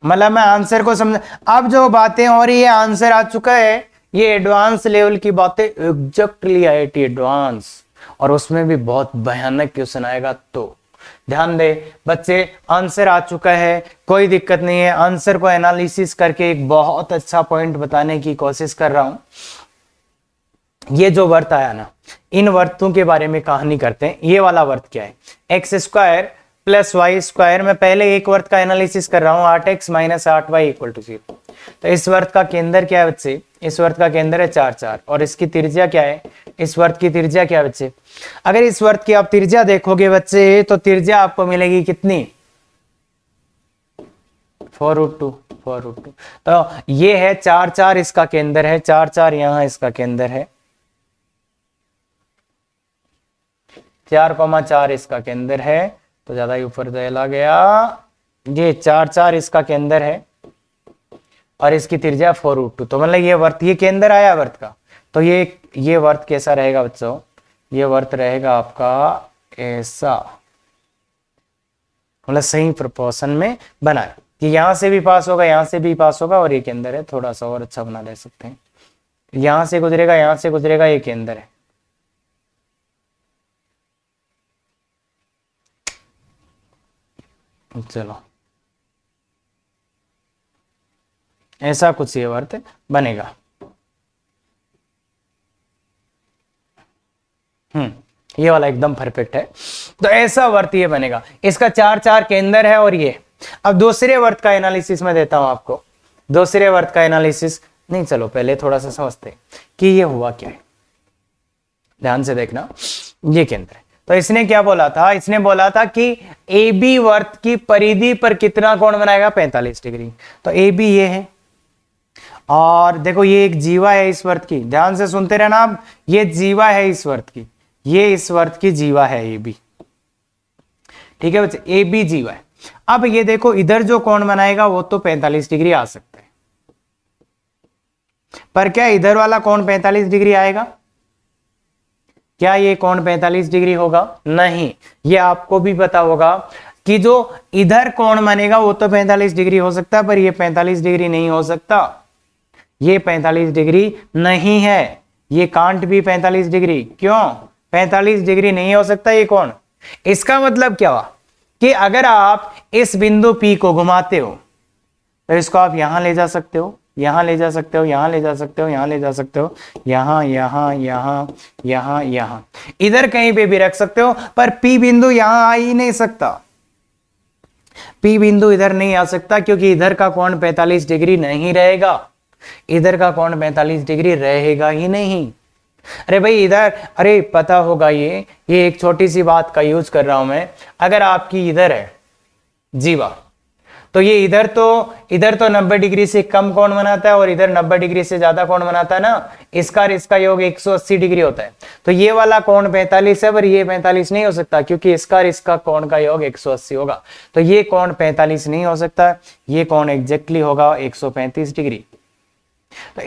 मतलब मैं आंसर को समझ, अब जो बातें और ये आंसर आ चुका है, ये एडवांस लेवल की बातें एग्जैक्टली आईआईटी एडवांस, और उसमें भी बहुत भयानक क्वेश्चन आएगा। तो ध्यान दे बच्चे, आंसर आ चुका है, कोई दिक्कत नहीं है, आंसर को एनालिसिस करके एक बहुत अच्छा पॉइंट बताने की कोशिश कर रहा हूं। ये जो वर्त आया ना, इन वर्तों के बारे में कहानी करते हैं। ये वाला वर्त क्या है, x square plus y square, में पहले एक वर्त का एनालिसिस कर रहा हूं, 8x minus 8y equal to 0। तो इस वर्त का केंद्र क्या है बच्चे, इस वर्त का केंद्र है 4 4, और इसकी त्रिज्या क्या है, इस वर्त की त्रिज्या क्या है बच्चे, अगर इस वर्त की आप त्रिज्या देखोगे बच्चे, तो त्रिज्या आपको मिलेगी कितनी, 4√2। तो ये है 4 4 इसका केंद्र है, 4 4 यहां इसका केंद्र है, 4,4 इसका केंद्र है, तो ज्यादा ही ऊपर चला गया, ये 4 4 इसका केंद्र है और इसकी त्रिज्या 4√2। तो मतलब ये वर्त, ये केंद्र आया वर्त का, तो ये वर्त कैसा रहेगा बच्चों, ये वर्त रहेगा आपका ऐसा, मतलब सही प्रोपोर्शन में बना है कि यहां से भी पास होगा, यहां से भी पास होगा, और ये केंद्र है, थोड़ा सा और अच्छा बना ले सकते हैं, यहां से गुजरेगा, यहां से गुजरेगा, ये केंद्र है। चलो ऐसा कुछ ये वर्त बनेगा। ये वाला एकदम परफेक्ट है, तो ऐसा वर्त ये बनेगा, इसका 4 4 केंद्र है, और ये अब दूसरे वर्त का एनालिसिस मैं देता हूं आपको, दूसरे वर्त का एनालिसिस नहीं, चलो पहले थोड़ा सा समझते हैं कि ये हुआ क्या है। ध्यान से देखना, ये केंद्र है, तो इसने क्या बोला था, इसने बोला था कि ए बी वर्त की परिधि पर कितना कोण बनाएगा, 45 डिग्री। तो ए बी ये है, और देखो ये एक जीवा है इस वर्त की, ध्यान से सुनते रहना आप, ये जीवा है इस वर्त की, ये इस वर्त की जीवा है ए बी, ठीक है बच्चे, ए बी जीवा है। अब ये देखो इधर जो कोण बनाएगा वो तो 45 डिग्री आ सकता है, पर क्या इधर वाला कोण 45 डिग्री आएगा, क्या ये कोण 45 डिग्री होगा, नहीं। ये आपको भी पता होगा कि जो इधर कोण बनेगा वो तो 45 डिग्री हो सकता है, पर ये 45 डिग्री नहीं हो सकता, ये 45 डिग्री नहीं है, ये कांट भी 45 डिग्री, क्यों 45 डिग्री नहीं हो सकता ये कोण। इसका मतलब क्या हुआ कि अगर आप इस बिंदु P को घुमाते हो, तो इसको आप यहां ले जा सकते हो, यहां ले जा सकते हो, यहां ले जा सकते हो, यहां ले जा सकते हो, यहां यहां यहां यहां यहां, इधर कहीं पे भी रख सकते हो, पर P बिंदु यहां आ ही नहीं सकता, P बिंदु इधर नहीं आ सकता क्योंकि इधर का कोण 45 डिग्री नहीं रहेगा, इधर का कोण 45 डिग्री रहेगा ही नहीं। अरे भाई इधर, अरे पता होगा ये एक छोटी सी बात का यूज कर रहा हूं मैं। अगर आपकी इधर है जीवा, तो ये इधर तो 90 डिग्री से कम कोण बनाता है और इधर 90 डिग्री से ज्यादा कोण बनाता है ना, इसका और इसका योग 180 डिग्री होता है। तो ये वाला कोण 45 है पर ये 45 नहीं हो सकता क्योंकि इसका और इसका कोण का योग 180 होगा। तो ये कोण 45 नहीं हो सकता, ये कोण एग्जैक्टली होगा 135 डिग्री। तो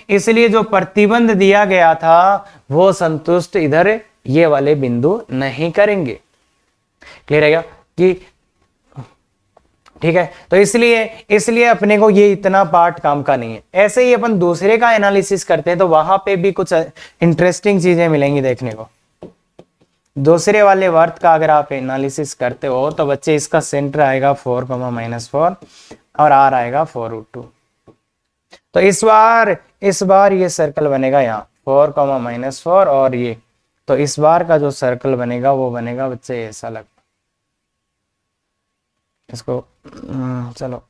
इसलिए जो प्रतिबंध दिया गया था वो संतुष्ट इधर ये वाले बिंदु नहीं करेंगे। क्लियर है क्या कि ठीक है। तो इसलिए अपने को ये इतना पार्ट काम का नहीं है। ऐसे ही अपन दूसरे का एनालिसिस करते हैं तो वहां पे भी कुछ इंटरेस्टिंग चीजें मिलेंगी देखने को। दूसरे वाले वर्त का अगर आप एनालिसिस करते हो तो बच्चे इसका सेंटर आएगा 4, और आर आएगा 4√2। तो इस बार ये सर्कल बनेगा यहाँ 4, और ये, तो इस बार का जो सर्कल बनेगा वो बनेगा बच्चे ऐसा लग, इसको चलो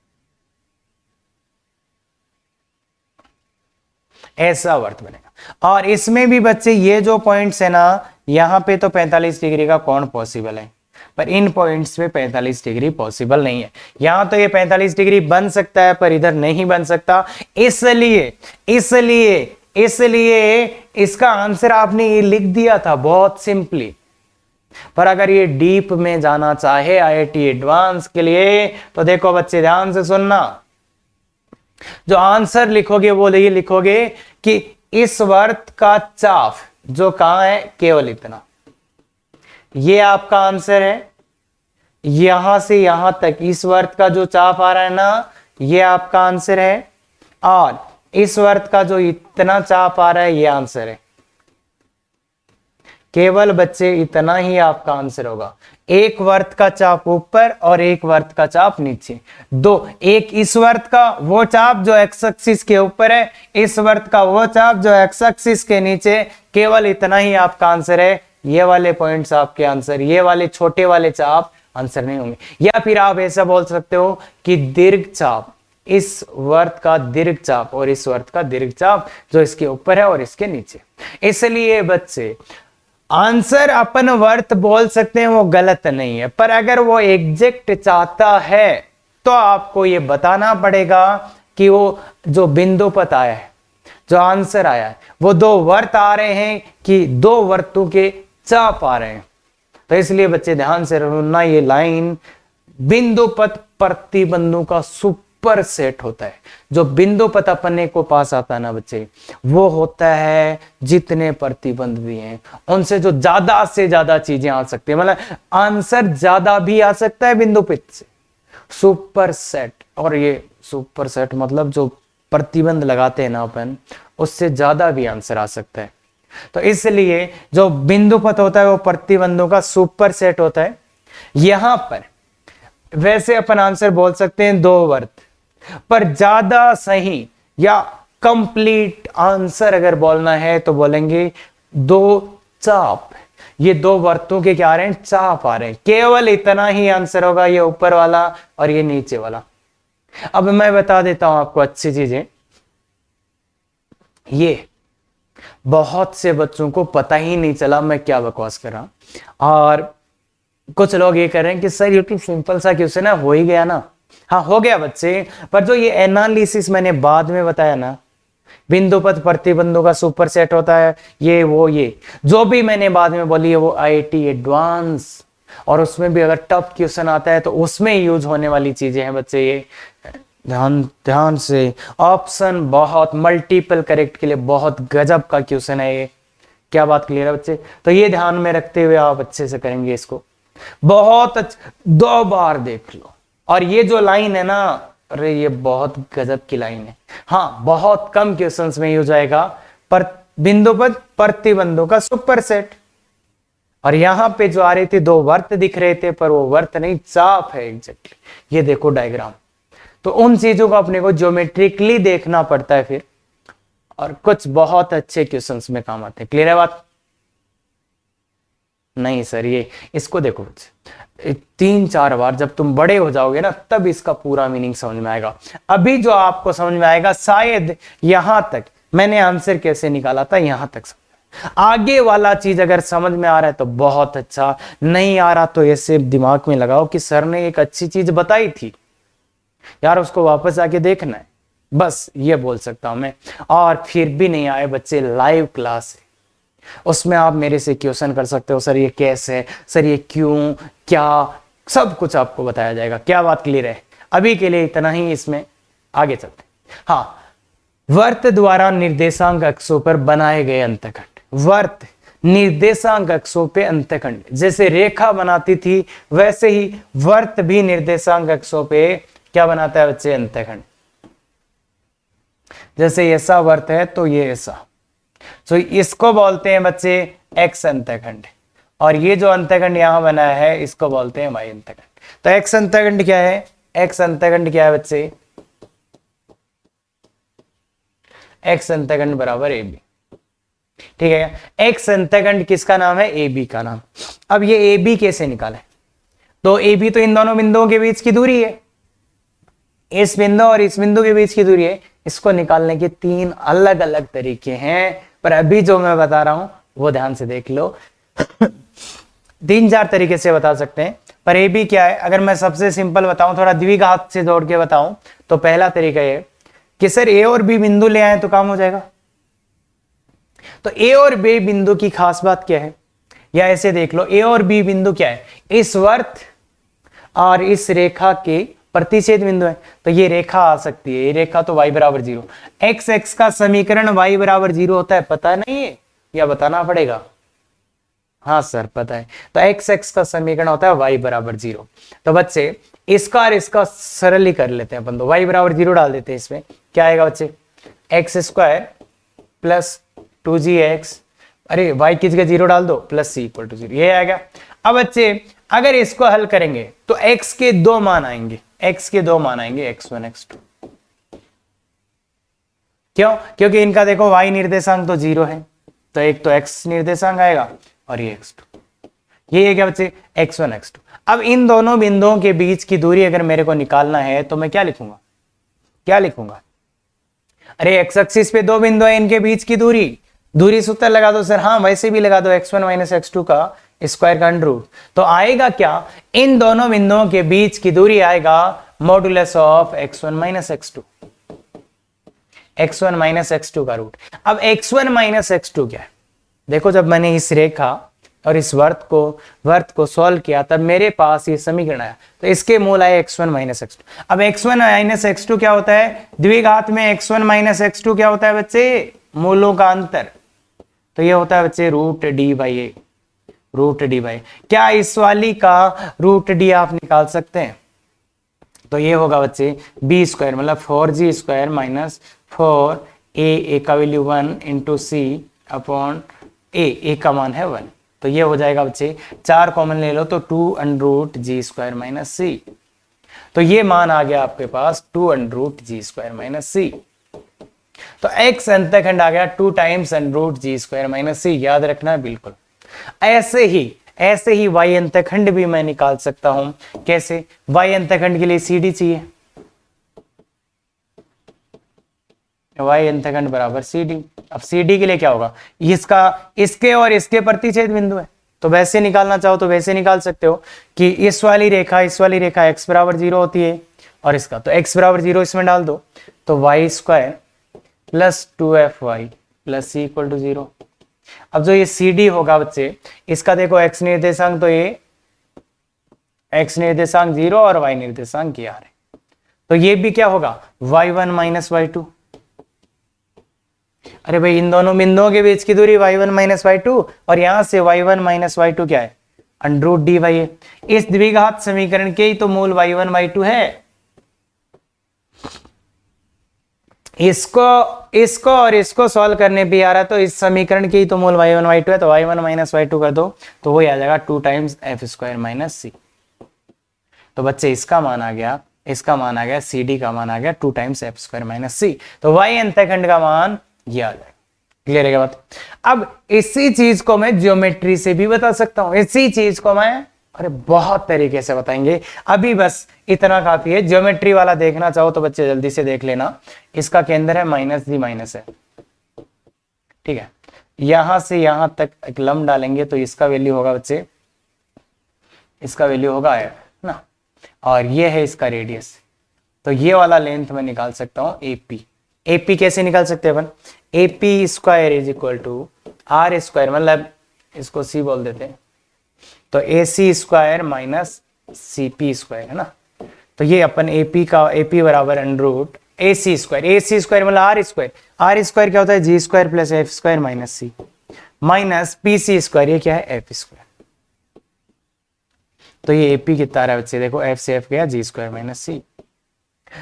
ऐसा वर्त बनेगा। और इसमें भी बच्चे ये जो पॉइंट्स है ना, यहां पे तो 45 डिग्री का कोण पॉसिबल है पर इन पॉइंट्स पे 45 डिग्री पॉसिबल नहीं है। यहां तो ये 45 डिग्री बन सकता है पर इधर नहीं बन सकता। इसलिए इसका आंसर आपने ये लिख दिया था बहुत सिंपली। पर अगर ये डीप में जाना चाहे आईआईटी एडवांस के लिए तो देखो बच्चे ध्यान से सुनना, जो आंसर लिखोगे वो ये लिखोगे कि इस वर्त का चाप जो कहां है केवल इतना, ये आपका आंसर है। यहां से यहां तक इस वर्त का जो चाप आ रहा है ना, ये आपका आंसर है। और इस वर्त का जो इतना चाप आ रहा है ये आंसर है। केवल बच्चे इतना ही आपका आंसर होगा। एक वर्त का चाप ऊपर और एक वर्त का चाप नीचे, दो, एक इस वर्त का वो चाप जो एक्स एक्सिस के ऊपर है, इस वर्त का वो चाप जो एक्स एक्सिस के नीचे, केवल इतना ही आपका आंसर है। ये वाले पॉइंट्स आपके आंसर, ये वाले छोटे वाले चाप आंसर नहीं होंगे। या फिर आप ऐसा बोल सकते हो कि दीर्घ चाप, इस वर्त का दीर्घ चाप और इस वर्त का दीर्घ चाप जो इसके ऊपर है और इसके नीचे। इसलिए बच्चे आंसर अपन वर्त बोल सकते हैं वो गलत नहीं है, पर अगर वो एग्जैक्ट चाहता है तो आपको ये बताना पड़ेगा कि वो जो बिंदु पद आया है, जो आंसर आया है, वो दो वर्त आ रहे हैं कि दो वर्तों के चाप आ रहे हैं। तो इसलिए बच्चे ध्यान से सुनना, ये लाइन बिंदु पद प्रतिबंधों का सुपर सेट होता है। जो बिंदु पद अपने को पास आता है ना बच्चे, वो होता है जितने प्रतिबंध भी हैं उनसे जो ज्यादा से ज्यादा चीजें आ सकती है, मतलब आंसर ज्यादा भी आ सकता है बिंदु पद से, सुपर सेट। और ये सुपर सेट मतलब जो प्रतिबंध लगाते हैं ना अपन, उससे ज्यादा भी आंसर आ सकता है। तो इसलिए जो बिंदु पद होता है वो प्रतिबंधों का सुपर सेट होता है। यहां पर वैसे अपन आंसर बोल सकते हैं दो वर्त, पर ज्यादा सही या कंप्लीट आंसर अगर बोलना है तो बोलेंगे दो चाप। ये दो वर्तों के क्या आ रहे हैं, चाप आ रहे हैं। केवल इतना ही आंसर होगा, ये ऊपर वाला और ये नीचे वाला। अब मैं बता देता हूं आपको अच्छी चीजें। ये बहुत से बच्चों को पता ही नहीं चला मैं क्या बकवास कर रहा, और कुछ लोग ये कह रहे हैं कि सर ये तो सिंपल सा क्वेश्चन है, हो ही गया ना। हाँ हो गया बच्चे, पर जो ये एनालिसिस मैंने बाद में बताया ना, बिंदु पद प्रतिबंधों का सुपर सेट होता है, ये जो भी मैंने बाद में बोली है वो आईआईटी एडवांस, और उसमें भी अगर टफ क्वेश्चन आता है तो उसमें यूज होने वाली चीजें हैं बच्चे। ये ध्यान से, ऑप्शन बहुत मल्टीपल करेक्ट के लिए बहुत गजब का क्वेश्चन है ये। क्या बात क्लियर है बच्चे? तो ये ध्यान में रखते हुए आप अच्छे से करेंगे इसको, बहुत दो बार देख लो। और ये जो लाइन है ना, अरे ये बहुत गजब की लाइन है। हाँ बहुत कम क्वेश्चंस में यूज आएगा, पर बिंदु पद प्रतिबंधों का सुपर सेट। और यहां पे जो आ रहे थे दो वर्त दिख रहे थे, पर वो वर्त नहीं चाप है एग्जैक्टली। ये देखो डायग्राम। तो उन चीजों को अपने को ज्योमेट्रिकली देखना पड़ता है फिर, और कुछ बहुत अच्छे क्वेश्चंस में काम आते हैं। क्लियर है बात? नहीं सर, ये इसको देखो बच्चे, 3-4 बार जब तुम बड़े हो जाओगे ना तब इसका पूरा मीनिंग समझ में आएगा। अभी जो आपको समझ में आएगा शायद यहां तक मैंने आंसर कैसे निकाला था, यहां तक समझ। आगे वाला चीज अगर समझ में आ रहा है तो बहुत अच्छा, नहीं आ रहा तो ऐसे दिमाग में लगाओ कि सर ने एक अच्छी चीज बताई थी यार, उसको वापस आके देखना है, बस ये बोल सकता हूं मैं। और फिर भी नहीं आए बच्चे, लाइव क्लास है, उसमें आप मेरे से क्वेश्चन कर सकते हो, सर ये कैसे, सर ये क्यों, क्या, सब कुछ आपको बताया जाएगा। क्या बात क्लियर है? अभी के लिए इतना ही, इसमें आगे चलते। हाँ, वर्त द्वारा निर्देशांक अक्षों पर बनाए गए अंतखंड। वर्त निर्देशांक अक्षों पे अंतखंड, जैसे रेखा बनाती थी वैसे ही वर्त भी निर्देशांक अक्षों पे क्या बनाता है बच्चे, अंतखंड। जैसे ऐसा वर्त है तो ये ऐसा, तो इसको बोलते हैं बच्चे एक्स अंतखंड, और ये जो अंतखंड यहां बना है इसको बोलते हैं वाई अंतखंड। तो एक्स अंतखंड क्या है, एक्स अंतखंड क्या है बच्चे, एक्स अंतखंड बराबर ए बी। ठीक है, एक्स अंतखंड किसका नाम है, ए बी का नाम। अब ये ए बी कैसे निकाले, तो ए बी तो इन दोनों बिंदुओं के बीच की दूरी है, इस बिंदु और इस बिंदु के बीच की दूरी है। इसको निकालने के 3 अलग अलग तरीके हैं, पर अभी जो मैं बता रहा हूं वो ध्यान से देख लो। 3-4 तरीके से बता सकते हैं, पर ए बी क्या है, अगर मैं सबसे सिंपल बताऊं, थोड़ा द्विघात से जोड़ के बताऊं, तो पहला तरीका ये कि सर ए और बी बिंदु ले आए तो काम हो जाएगा। तो ए और बी बिंदु की खास बात क्या है, या ऐसे देख लो, ए और बी बिंदु क्या है, इस वर्त और इस रेखा के प्रतिच्छेद बिंदु है। तो ये रेखा आ सकती है, ये रेखा तो y बराबर 0। एक्स एक्स का समीकरण y बराबर 0 होता है, पता नहीं है या बताना पड़ेगा? हाँ सर पता है। तो एक्स एक्स का समीकरण होता है y बराबर 0। तो बच्चे इसका और इसका सरल ही कर लेते हैं अपन, तो y बराबर 0 डाल देते हैं। इसमें क्या आएगा बच्चे, एक्स स्क्वायर प्लस 2gx, अरे y की जगह 0 डाल दो, प्लस c इक्वल टू 0, ये आएगा। अब बच्चे अगर इसको हल करेंगे तो x के 2 मान आएंगे, x के 2 मान आएंगे, x1 x2। क्यों? क्योंकि इनका देखो y निर्देशांक तो 0 है, तो एक तो x निर्देशांक आएगा और ये x2, ये है क्या बच्चे, x1 x2। अब इन दोनों बिंदुओं के बीच की दूरी अगर मेरे को निकालना है तो मैं क्या लिखूंगा, क्या लिखूंगा, अरे एक्स एक्सिस पे 2 बिंदु है, इनके बीच की दूरी, दूरी सूत्र लगा दो सर। हाँ वैसे भी लगा दो, x1 माइनस x2 का स्क्वायर का अंडर रूट। तो आएगा क्या, इन दोनों बिंदुओं के बीच की दूरी आएगा modulus of x1 minus x2, x1 minus x2 का रूट। अब x1 माइनस x2 क्या है, देखो जब मैंने इस रेखा और इस वर्त को सॉल्व किया तब मेरे पास ये समीकरण आया, तो इसके मूल आए x1 माइनस x2। अब x1 माइनस x2 क्या होता है, द्विघात में x1 माइनस x2 क्या होता है बच्चे, मूलों का अंतर। तो ये होता है बच्चे root d by a, root d by. क्या इस वाली का रूट डी आप निकाल सकते हैं, तो ये होगा बच्चे बी स्क्वायर, मतलब 4g स्क्वायर माइनस 4a का वैल्यू 1 इंटू सी अपॉन ए का मान है 1। तो ये हो जाएगा बच्चे, 4 कॉमन ले लो तो 2 under root g square minus सी। तो ये मान आ गया आपके पास 2 under root g square minus सी। तो x अंतखंड आ गया 2 times under root g square minus सी, याद रखना है बिल्कुल। ऐसे ही y अंतखंड भी मैं निकाल सकता हूं। कैसे, y अंतखंड के लिए CD चाहिए, y अंतखंड बराबर CD। अब CD के लिए क्या होगा, इसके और इसके प्रतिच्छेद बिंदु है, तो वैसे निकालना चाहो तो वैसे निकाल सकते हो कि इस वाली रेखा x बराबर 0 होती है, और इसका तो x बराबर 0 इसमें डाल दो, तो y square plus 2fy plus c equal to 0। अब जो ये CD होगा बच्चे, इसका देखो x निर्देशांक तो ये x निर्देशांक 0 और y निर्देशांक ये आ रहे, तो ये भी क्या होगा y1 माइनस y2। अरे भाई इन दोनों बिंदुओं के बीच की दूरी y1 माइनस y2, और यहां से y1 माइनस y2 क्या है, अंडर रूट डी बाई ए। इस द्विघात समीकरण के ही तो मूल y1 y2 है। इसको और इसको सॉल्व करने भी आ रहा है, तो इस समीकरण के ही तो मूल y1 y2 है, तो y1 माइनस y2 कर दो तो वही आ जाएगा 2 टाइम्स एफ स्क्वायर माइनस सी। तो बच्चे इसका मान आ गया CD का मान आ गया 2 टाइम्स एफ स्क्वायर माइनस सी। तो y अंतखंड का मान ये आ जाएगा। क्लियर है क्या बात? अब इसी चीज को मैं ज्योमेट्री से भी बता सकता हूं, इसी चीज को मैं अरे बहुत तरीके से बताएंगे। अभी बस इतना काफी है। ज्योमेट्री वाला देखना चाहो तो बच्चे जल्दी से देख लेना। इसका केंद्र है माइनस जी माइनस है, ठीक है। यहां से यहां तक एक लंब डालेंगे तो इसका वैल्यू होगा बच्चे, इसका वैल्यू होगा ना, और ये है इसका रेडियस। तो ये वाला लेंथ मैं निकाल सकता हूं एपी। एपी कैसे निकाल सकते हैं अपन? AP square is equal to R square, मतलब इसको सी बोल देते हैं, तो A C square minus C P square है ना। तो ये अपन एपी का, एपी बराबर under root A C square मतलब आर स्क्वायर। आर स्क्वायर क्या होता है? G square plus F square minus C, minus P C square, ये क्या है? F square. तो ये एपी कितना आ रहा है बच्चे? देखो एफ से एफ गया, जी स्क्वायर माइनस सी।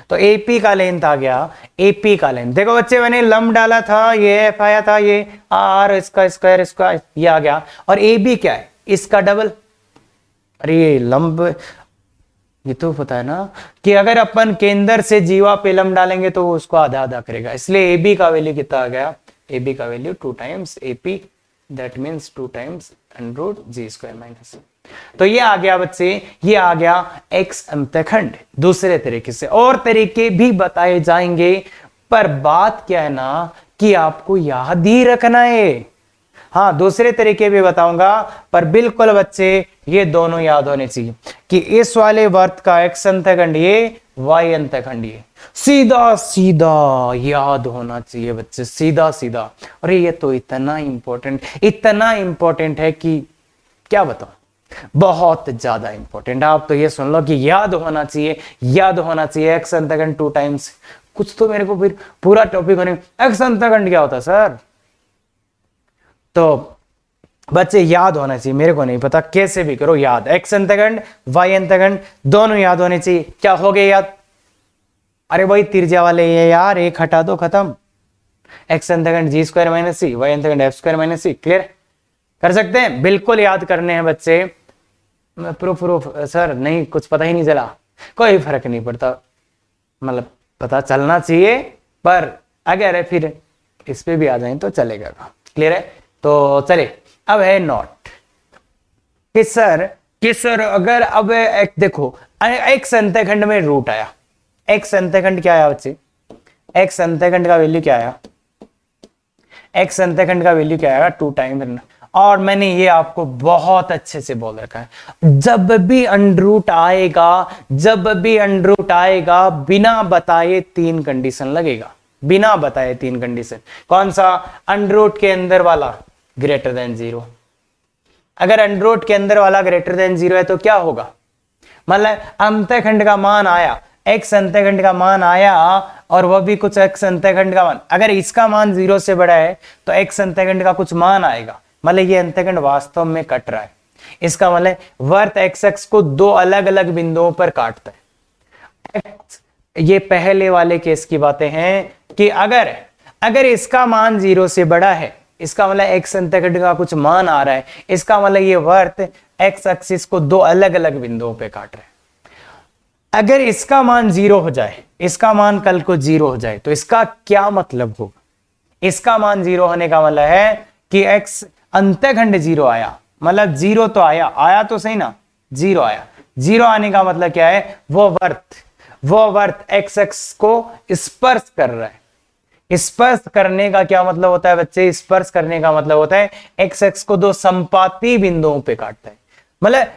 तो एपी का लेंथ आ गया, एपी का लेंथ देखो बच्चे, मैंने लंब डाला था, ये एफ आया था, ये आर इसका स्क्वायर, इसका ये आ गया, और ए बी क्या है? इसका डबल। अरे ये लंब, ये तो पता है ना कि अगर अपन केंद्र से जीवा पे लंब डालेंगे तो उसको आधा आधा करेगा, इसलिए ए बी का वैल्यू कितना आ गया? ए बी का value 2 times AP, that means 2 times under root g square minus. तो ये आ गया बच्चे, ये आ गया एक्स अंतखंड। दूसरे तरीके से और तरीके भी बताए जाएंगे, पर बात क्या है ना कि आपको याद ही रखना है। हाँ, दूसरे तरीके भी बताऊंगा, पर बिल्कुल बच्चे ये दोनों याद होने चाहिए कि इस वाले वर्त का एक्स अंतखंड ये, वाई अंतखंड ये, सीधा सीधा याद होना चाहिए बच्चे, सीधा सीधा। अरे ये तो इतना इंपॉर्टेंट है कि क्या बताऊं, बहुत ज्यादा इंपॉर्टेंट। आप तो ये सुन लो कि याद होना चाहिए, याद होना चाहिए एक्स अंतखंड 2 टाइम्स। कुछ तो मेरे को फिर पूरा टॉपिक होने, एक्स अंतखंड क्या होता है सर? तो बच्चे याद होना चाहिए, मेरे को नहीं पता, कैसे भी करो याद। एक्स अंतखंड, वाई अंतखंड दोनों याद होने चाहिए। क्या हो गए याद? अरे भाई त्रिज्या वाले ये यार, एक हटा दो, खत्म। एक्स अंतखंड जी स्क्वायर माइनस सी, वाई अंतखंड एफ स्क्वायर माइनस सी। क्लियर? कर सकते हैं? बिल्कुल याद करने हैं बच्चे। प्रूफ सर नहीं, कुछ पता ही नहीं चला, कोई फर्क नहीं पड़ता, मतलब पता चलना चाहिए, पर अगर फिर इस पे भी आ जाए तो चलेगा। क्लियर है? तो चले, अब है नॉट कि सर अगर अब एक देखो, एक्स अंतखंड में रूट आया, एक्स अंतखंड क्या आया बच्चे? एक्स अंतखंड का वैल्यू क्या आया? एक्स अंतखंड का वैल्यू क्या आया? 2 टाइम। और मैंने ये आपको बहुत अच्छे से बोल रखा है, जब भी अंडर रूट आएगा, जब भी अंडर रूट आएगा, बिना बताए 3 कंडीशन लगेगा, बिना बताए 3 कंडीशन। कौन सा? अंडर रूट के अंदर वाला ग्रेटर देन 0। अगर अंडर रूट के अंदर वाला ग्रेटर देन 0 है तो क्या होगा? मतलब अंतखंड का मान आया, एक्स अंतखंड का मान आया, और वह भी कुछ एक्स अंतखंड का मान, अगर इसका मान 0 से बड़ा है तो एक्स अंतखंड का कुछ मान आएगा, मतलब ये अंतखंड वास्तव में कट रहा है। इसका मतलब वर्त एक्स एक्स को 2 अलग अलग बिंदुओं पर काटता है। ये पहले वाले केस की बातें हैं कि अगर इसका मान 0 से बड़ा है, इसका मतलब एक्स अंतखंड का कुछ मान आ रहा है, इसका मतलब ये वर्त एक्स एक्सिस को 2 अलग अलग बिंदुओं पे काट रहा है। अगर इसका मान 0 हो जाए, इसका मान कल को 0 हो जाए, तो इसका क्या मतलब होगा? इसका मान 0 होने का मतलब है कि एक्स अंतखंड 0 आया, मतलब 0 तो आया तो सही ना, 0 आया। 0 आने का मतलब क्या है? वो वर्त एक्स एक्स को स्पर्श कर रहा है। स्पर्श करने का क्या मतलब होता है बच्चे? स्पर्श करने का मतलब होता है एक्स एक्स को 2 संपाती बिंदुओं पे काटता है। मतलब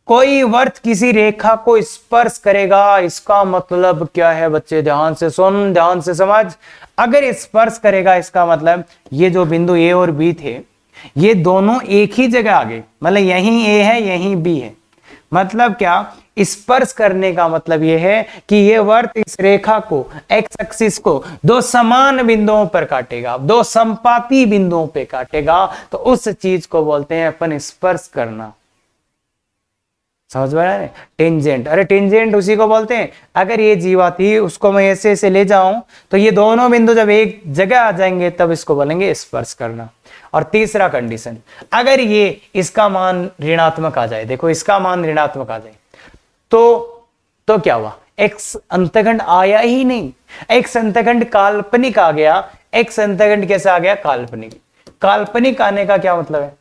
कोई वर्त किसी रेखा को स्पर्श करेगा, इसका मतलब क्या है बच्चे? ध्यान से सुन, ध्यान से समझ। अगर स्पर्श करेगा, इसका मतलब ये जो बिंदु ए और बी थे, ये दोनों एक ही जगह आ गए, मतलब यहीं ए है, यहीं बी है। मतलब क्या? स्पर्श करने का मतलब यह है कि ये वर्त इस रेखा को, एक्स एक्सिस को 2 समान बिंदुओं पर काटेगा, 2 संपाती बिंदुओं पे काटेगा, तो उस चीज को बोलते हैं अपन स्पर्श करना। समझ में आया? टेंजेंट। अरे टेंजेंट उसी को बोलते हैं। अगर ये जीवा थी, उसको मैं ऐसे ऐसे ले जाऊं, तो ये दोनों बिंदु जब एक जगह आ जाएंगे तब इसको बोलेंगे स्पर्श करना। और तीसरा कंडीशन, अगर ये इसका मान ऋणात्मक आ जाए, देखो इसका मान ऋणात्मक आ जाए, तो क्या हुआ? एक्स अंतखंड आया ही नहीं, एक्स अंतखंड काल्पनिक आ गया। एक्स अंतखंड कैसे आ गया? काल्पनिक। काल्पनिक आने का क्या मतलब है?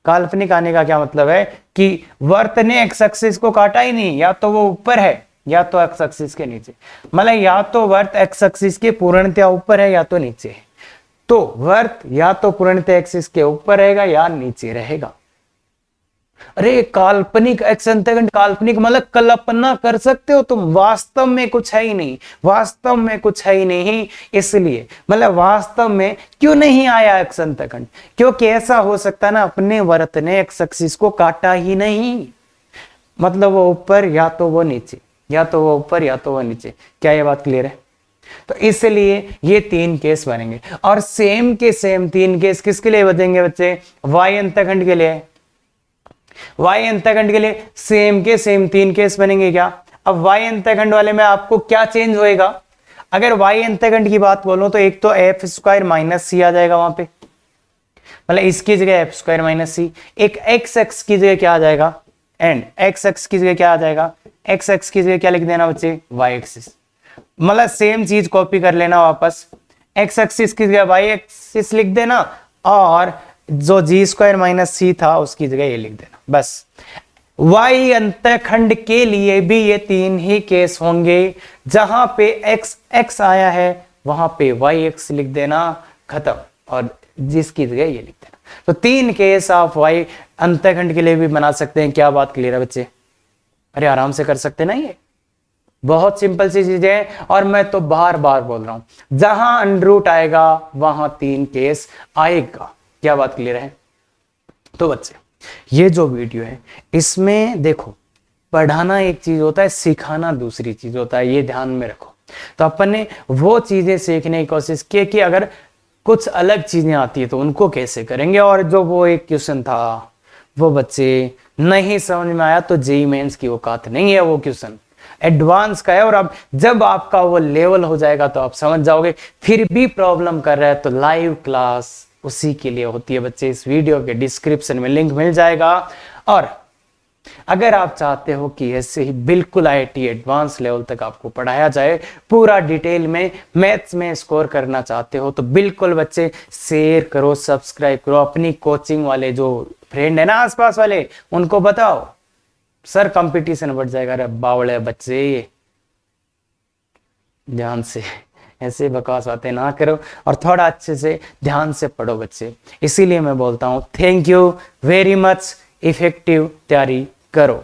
काल्पनिक आने का क्या मतलब है कि वर्त ने एक्स एक्सिस को काटा ही नहीं, या तो वो ऊपर है या तो एक्स एक्सिस के नीचे, मतलब या तो वर्त एक्स एक्सिस के पूर्णतया ऊपर है या तो नीचे है। तो वर्त या तो पूर्णतया एक्सिस के ऊपर रहेगा या नीचे रहेगा। अरे काल्पनिक एक्स अंतःखंड, काल्पनिक मतलब कल्पना कर सकते हो तुम, वास्तव में कुछ है ही नहीं, वास्तव में कुछ है ही नहीं। इसलिए मतलब वास्तव में क्यों नहीं आया एक्स अंतःखंड? क्योंकि ऐसा हो सकता है ना, अपने वर्त ने एक्स एक्सिस को काटा ही नहीं, मतलब वो ऊपर या तो वो नीचे, या तो वो ऊपर या तो वो नीचे। क्या ये बात क्लियर है? तो इसलिए ये 3 केस बनेंगे, और सेम के सेम 3 केस किसके लिए बचेंगे बच्चे? वाई अंतःखंड के लिए। वाई अंतःखंड के लिए सेम के सेम 3 केस बनेंगे क्या? अब वाई अंतःखंड वाले में आपको क्या चेंज होएगा? अगर वाई अंतःखंड की बात बोलो तो एक तो एफ स्क्वायर माइनस सी आ जाएगा वहां पे, मतलब इसकी जगह एफ स्क्वायर माइनस सी। एक एक्स एक्स की जगह क्या आ जाएगा? एंड एक्स एक्स की जगह क्या आ जाएगा? एक्स एक्स की जगह क्या लिख देना बच्चे? Y axis. मतलब सेम चीज कॉपी कर लेना वापस, एक्स एक्सिस की जगह वाई एक्सिस लिख देना, और जो जी स्क्वायर माइनस सी था उसकी जगह ये लिख देना, बस। वाई अंतःखंड के लिए भी ये 3 ही केस होंगे, जहां पे एक्स एक्स आया है वहां पे वाई एक्स लिख देना, खत्म, और जिसकी जगह ये लिख देना। तो 3 केस आप वाई अंतःखंड के लिए भी बना सकते हैं। क्या बात क्लियर है बच्चे? अरे आराम से कर सकते ना, ये बहुत सिंपल सी चीजें हैं, और मैं तो बार बार बोल रहा हूं, जहां अंडर रूट आएगा वहां 3 केस आएगा। क्या बात क्लियर है? तो बच्चे ये जो वीडियो है इसमें देखो, पढ़ाना एक चीज होता है, सिखाना दूसरी चीज होता है, ये ध्यान में रखो। तो अपन ने वो चीजें सीखने की कोशिश की कि अगर कुछ अलग चीजें आती है तो उनको कैसे करेंगे, और जो वो एक क्वेश्चन था वो बच्चे नहीं समझ में आया तो जेईई मेंस की औकात नहीं है, वो क्वेश्चन एडवांस का है, और अब जब आपका वो लेवल हो जाएगा तो आप समझ जाओगे। फिर भी प्रॉब्लम कर रहा है तो लाइव क्लास उसी के लिए होती है बच्चे, इस वीडियो के डिस्क्रिप्शन में लिंक मिल जाएगा। और अगर आप चाहते हो कि ऐसे ही बिल्कुल आईआईटी एडवांस लेवल तक आपको पढ़ाया जाए पूरा डिटेल में, मैथ्स में स्कोर करना चाहते हो, तो बिल्कुल बच्चे शेयर करो, सब्सक्राइब करो, अपनी कोचिंग वाले जो फ्रेंड है ना आसपास वाले, उनको बताओ, सर कंपटीशन बढ़ जाएगा। अरे बावड़े बच्चे, ध्यान से ऐसे बकवास बातें ना करो, और थोड़ा अच्छे से ध्यान से पढ़ो बच्चे। इसीलिए मैं बोलता हूं thank you very much, effective तैयारी करो।